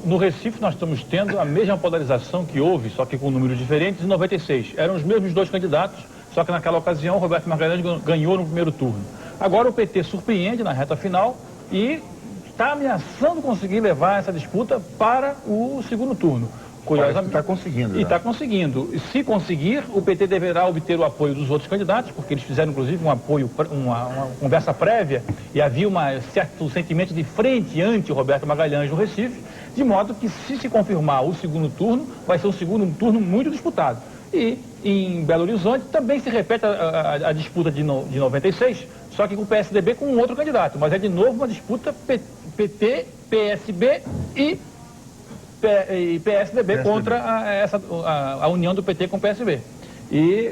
No Recife nós estamos tendo a mesma polarização que houve, só que com números diferentes, em 96. Eram os mesmos dois candidatos, só que naquela ocasião o Roberto Magalhães ganhou no primeiro turno. Agora o PT surpreende na reta final e está ameaçando conseguir levar essa disputa para o segundo turno. Curiosamente está conseguindo. E está conseguindo. E se conseguir, o PT deverá obter o apoio dos outros candidatos, porque eles fizeram inclusive um apoio, uma conversa prévia, e havia um certo sentimento de frente ante o Roberto Magalhães no Recife, de modo que se confirmar o segundo turno, vai ser um segundo turno muito disputado. E em Belo Horizonte também se repete a disputa de 96, só que com o PSDB com um outro candidato, mas é de novo uma disputa PT, PSB e PSDB contra a união do PT com o PSB. E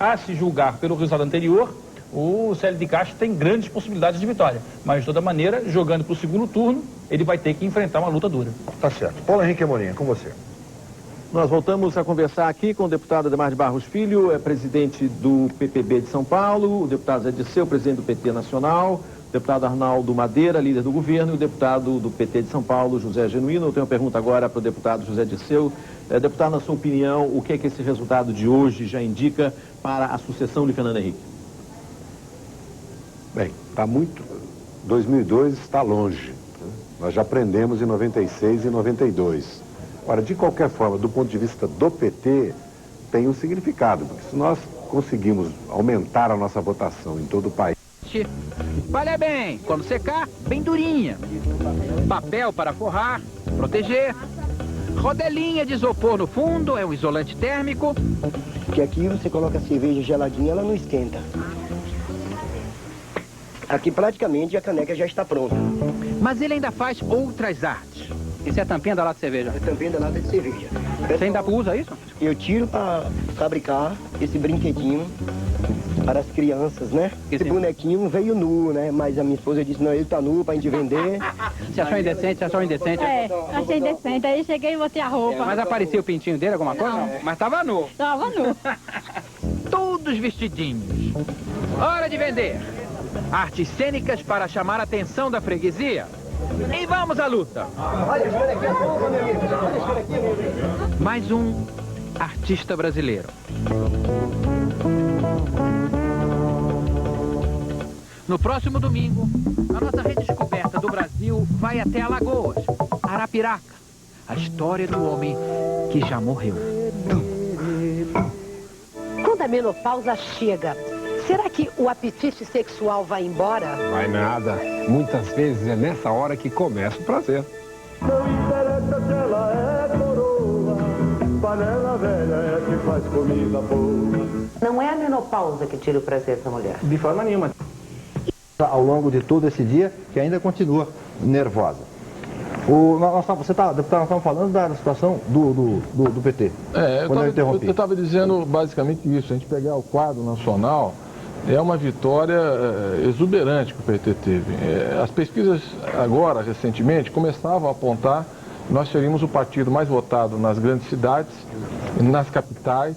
a se julgar pelo resultado anterior, o Célio de Castro tem grandes possibilidades de vitória. Mas, de toda maneira, jogando para o segundo turno, ele vai ter que enfrentar uma luta dura. Tá certo. Paulo Henrique Amorim, com você. Nós voltamos a conversar aqui com o deputado Ademar de Barros Filho, presidente do PPB de São Paulo, o deputado Zé Dirceu, presidente do PT Nacional, o deputado Arnaldo Madeira, líder do governo, e o deputado do PT de São Paulo, José Genuíno. Eu tenho uma pergunta agora para o deputado José Dirceu. Deputado, na sua opinião, o que é que esse resultado de hoje já indica para a sucessão de Fernando Henrique? Bem, está muito... 2002 está longe. Né? Nós já aprendemos em 96 e 92. Agora, de qualquer forma, do ponto de vista do PT, tem um significado, porque se nós conseguimos aumentar a nossa votação em todo o país... Olha bem, quando secar, bem durinha. Papel para forrar, proteger. Rodelinha de isopor no fundo, é um isolante térmico. Que aqui você coloca a cerveja geladinha, ela não esquenta. Aqui praticamente a caneca já está pronta. Mas ele ainda faz outras artes. Isso é a tampinha da lata de cerveja? É a tampinha da lata de cerveja. Você ainda usa isso? Eu tiro para fabricar esse brinquedinho para as crianças, né? Esse bonequinho veio nu, né? Mas a minha esposa disse, não, ele tá nu pra gente vender. Você achou indecente? Você achou indecente? Achei indecente. Aí cheguei e botei a roupa. Mas apareceu o pintinho dele, alguma coisa? Não. Mas tava nu. Tava nu. Todos vestidinhos. Hora de vender. Artes cênicas para chamar a atenção da freguesia. E vamos à luta. Mais um artista brasileiro. No próximo domingo, a nossa redescoberta do Brasil vai até Alagoas, Arapiraca. A história do homem que já morreu. Quando a menopausa chega, será que o apetite sexual vai embora? Vai nada. Muitas vezes é nessa hora que começa o prazer. Não interessa se ela é coroa, panela velha é que faz comida boa. Não é a menopausa que tira o prazer da mulher. De forma nenhuma. Ao longo de todo esse dia, que ainda continua nervosa. Nós estávamos falando da situação do PT. Eu estava dizendo basicamente isso. A gente pegar o quadro nacional, é uma vitória exuberante que o PT teve. As pesquisas agora, recentemente, começavam a apontar que nós seríamos o partido mais votado nas grandes cidades, nas capitais.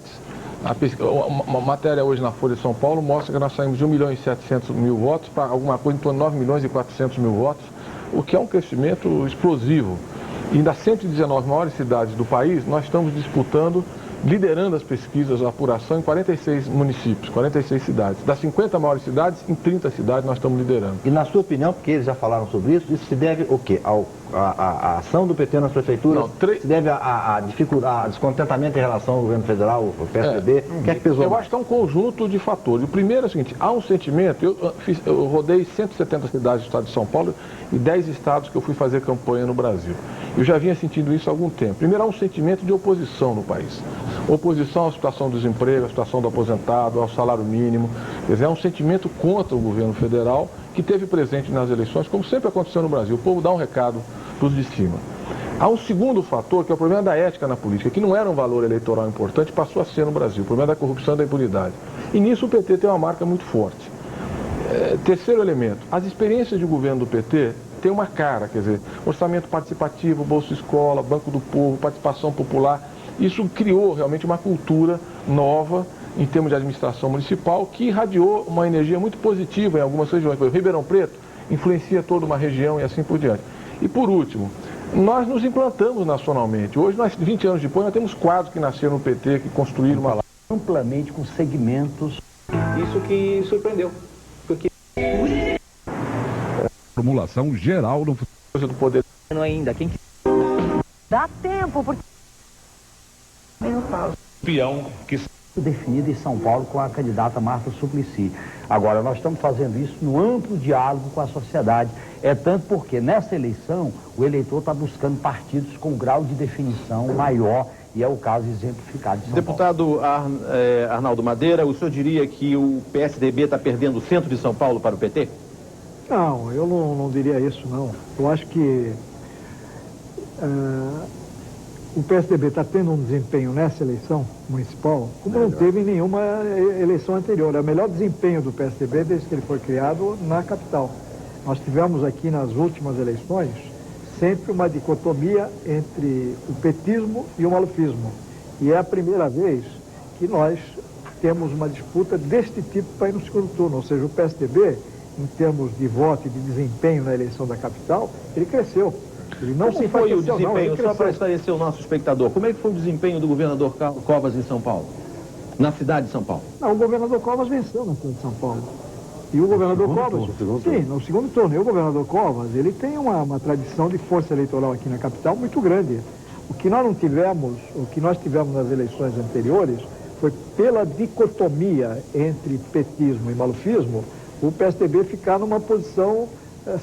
Uma matéria hoje na Folha de São Paulo mostra que nós saímos de 1.700.000 votos para alguma coisa em torno de 9.400.000 votos, o que é um crescimento explosivo. E das 119 maiores cidades do país, nós estamos disputando, liderando as pesquisas, a apuração em 46 municípios, 46 cidades. Das 50 maiores cidades, em 30 cidades nós estamos liderando. E na sua opinião, porque eles já falaram sobre isso se deve o quê? a ação do PT nas prefeituras se deve a descontentamento em relação ao governo federal, o PSDB? O que é que pesou? Eu acho que é um conjunto de fatores. O primeiro é o seguinte, há um sentimento, eu rodei 170 cidades do estado de São Paulo e 10 estados que eu fui fazer campanha no Brasil. Eu já vinha sentindo isso há algum tempo. Primeiro, há um sentimento de oposição no país. Oposição à situação do desemprego, à situação do aposentado, ao salário mínimo. Quer dizer, é um sentimento contra o governo federal que teve presente nas eleições, como sempre aconteceu no Brasil. O povo dá um recado para os de cima. Há um segundo fator, que é o problema da ética na política, que não era um valor eleitoral importante, passou a ser no Brasil. O problema da corrupção e da impunidade. E nisso o PT tem uma marca muito forte. Terceiro elemento, as experiências de governo do PT têm uma cara, quer dizer, orçamento participativo, Bolsa Escola, Banco do Povo, participação popular. Isso criou realmente uma cultura nova em termos de administração municipal que irradiou uma energia muito positiva em algumas regiões. Por exemplo, Ribeirão Preto influencia toda uma região e assim por diante. E por último, nós nos implantamos nacionalmente. Hoje, 20 anos depois, nós temos quadros que nasceram no PT, que construíram uma... Amplamente com segmentos. Isso que surpreendeu. Porque... Formulação geral no do poder. Ainda, quem... Dá tempo, porque... Peão que... definida em São Paulo com a candidata Marta Suplicy. Agora, nós estamos fazendo isso no amplo diálogo com a sociedade. É tanto porque nessa eleição o eleitor está buscando partidos com grau de definição maior e é o caso exemplificado de São Deputado Arnaldo Madeira, o senhor diria que o PSDB está perdendo o centro de São Paulo para o PT? Não, eu não diria isso, não. Eu acho que o PSDB está tendo um desempenho nessa eleição municipal como não teve em nenhuma eleição anterior. É o melhor desempenho do PSDB desde que ele foi criado na capital. Nós tivemos aqui nas últimas eleições sempre uma dicotomia entre o petismo e o malufismo. E é a primeira vez que nós temos uma disputa deste tipo para ir no segundo turno. Ou seja, o PSDB, em termos de voto e de desempenho na eleição da capital, ele cresceu. Ele não como se foi o desempenho, não, só para esclarecer o nosso espectador, como é que foi o desempenho do governador Covas em São Paulo? Na cidade de São Paulo? Não, o governador Covas venceu na cidade de São Paulo. E o governador Covas, sim, no segundo turno. E o governador Covas, ele tem uma tradição de força eleitoral aqui na capital muito grande. O que nós não tivemos, o que nós tivemos nas eleições anteriores, foi pela dicotomia entre petismo e malufismo, o PSDB ficar numa posição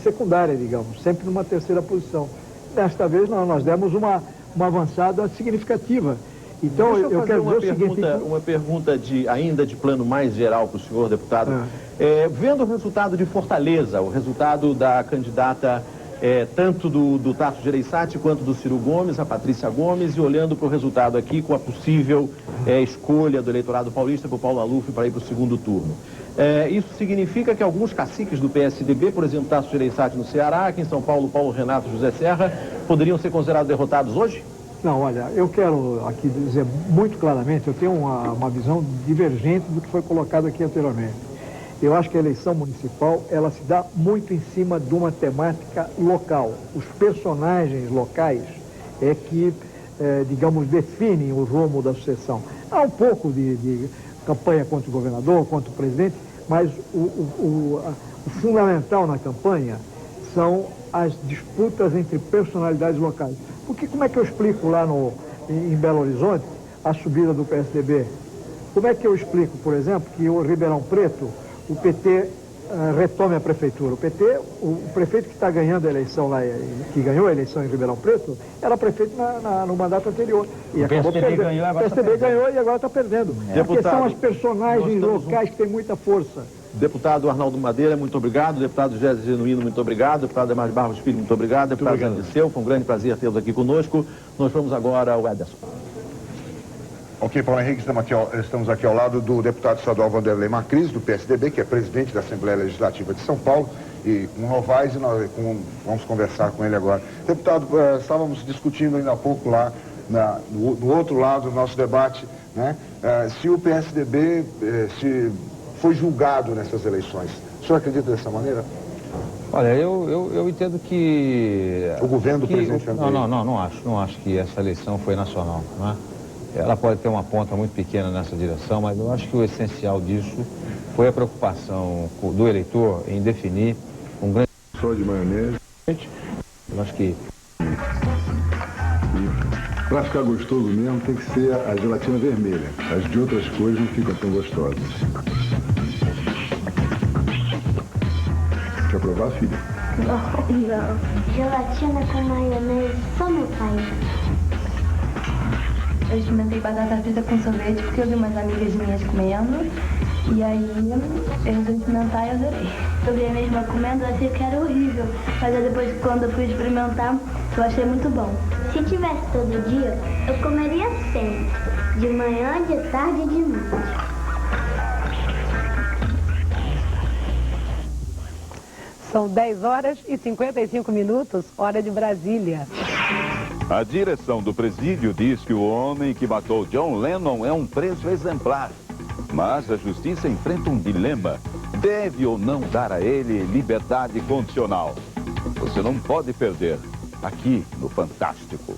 secundária, digamos, sempre numa terceira posição. Desta vez nós demos uma avançada significativa. Então, eu quero dizer o seguinte... Uma pergunta ainda de plano mais geral para o senhor, deputado. Vendo o resultado de Fortaleza, o resultado da candidata tanto do Tasso Gereissati quanto do Ciro Gomes, a Patrícia Gomes, e olhando para o resultado aqui com a possível escolha do eleitorado paulista para o Paulo Maluf para ir para o segundo turno. Isso significa que alguns caciques do PSDB, por exemplo, Tasso Gereissati no Ceará, aqui em São Paulo, Paulo Renato, José Serra, poderiam ser considerados derrotados hoje? Não, olha, eu quero aqui dizer muito claramente, eu tenho uma visão divergente do que foi colocado aqui anteriormente. Eu acho que a eleição municipal, ela se dá muito em cima de uma temática local. Os personagens locais é que, digamos, definem o rumo da sucessão. Há um pouco de campanha contra o governador, contra o presidente, mas o fundamental na campanha são as disputas entre personalidades locais. Porque como é que eu explico lá em Belo Horizonte a subida do PSDB? Como é que eu explico, por exemplo, que o Ribeirão Preto, o PT retome a prefeitura? O prefeito que está ganhando a eleição lá, que ganhou a eleição em Ribeirão Preto, era prefeito no mandato anterior. E o acabou PSDB perdendo. ganhou, o PSDB ganhou e agora está perdendo. Porque são as personagens locais que têm muita força. Deputado Arnaldo Madeira, muito obrigado. Deputado José Genuíno, muito obrigado. Deputado Demar Barros Filho, muito obrigado. Deputado Zé Dirceu, foi um grande prazer tê-los aqui conosco. Nós vamos agora ao Ederson. Ok, Paulo Henrique, estamos aqui ao lado do deputado estadual Vanderlei Macris, do PSDB, que é presidente da Assembleia Legislativa de São Paulo, e com Novaes, e nós vamos conversar com ele agora. Deputado, estávamos discutindo ainda há pouco lá, no outro lado do nosso debate, né, se o PSDB se foi julgado nessas eleições. O senhor acredita dessa maneira? Olha, eu entendo que... O governo do presidente André... Não acho que essa eleição foi nacional, não é? Ela pode ter uma ponta muito pequena nessa direção, mas eu acho que o essencial disso foi a preocupação do eleitor em definir um grande... Só de maionese. Eu acho que E para ficar gostoso mesmo tem que ser a gelatina vermelha. As de outras cores não ficam tão gostosas. Quer provar, filha? Não. Gelatina com maionese, só meu pai. Eu experimentei batata frita com sorvete porque eu vi umas amigas minhas comendo. E aí eu resolvi experimentar e eu adorei. Eu vi a mesma comendo, eu achei que era horrível. Mas aí depois, quando eu fui experimentar, eu achei muito bom. Se tivesse todo dia, eu comeria sempre. De manhã, de tarde e de noite. São 10 horas e 55 minutos, hora de Brasília. A direção do presídio diz que o homem que matou John Lennon é um preso exemplar. Mas a justiça enfrenta um dilema. Deve ou não dar a ele liberdade condicional? Você não pode perder aqui no Fantástico.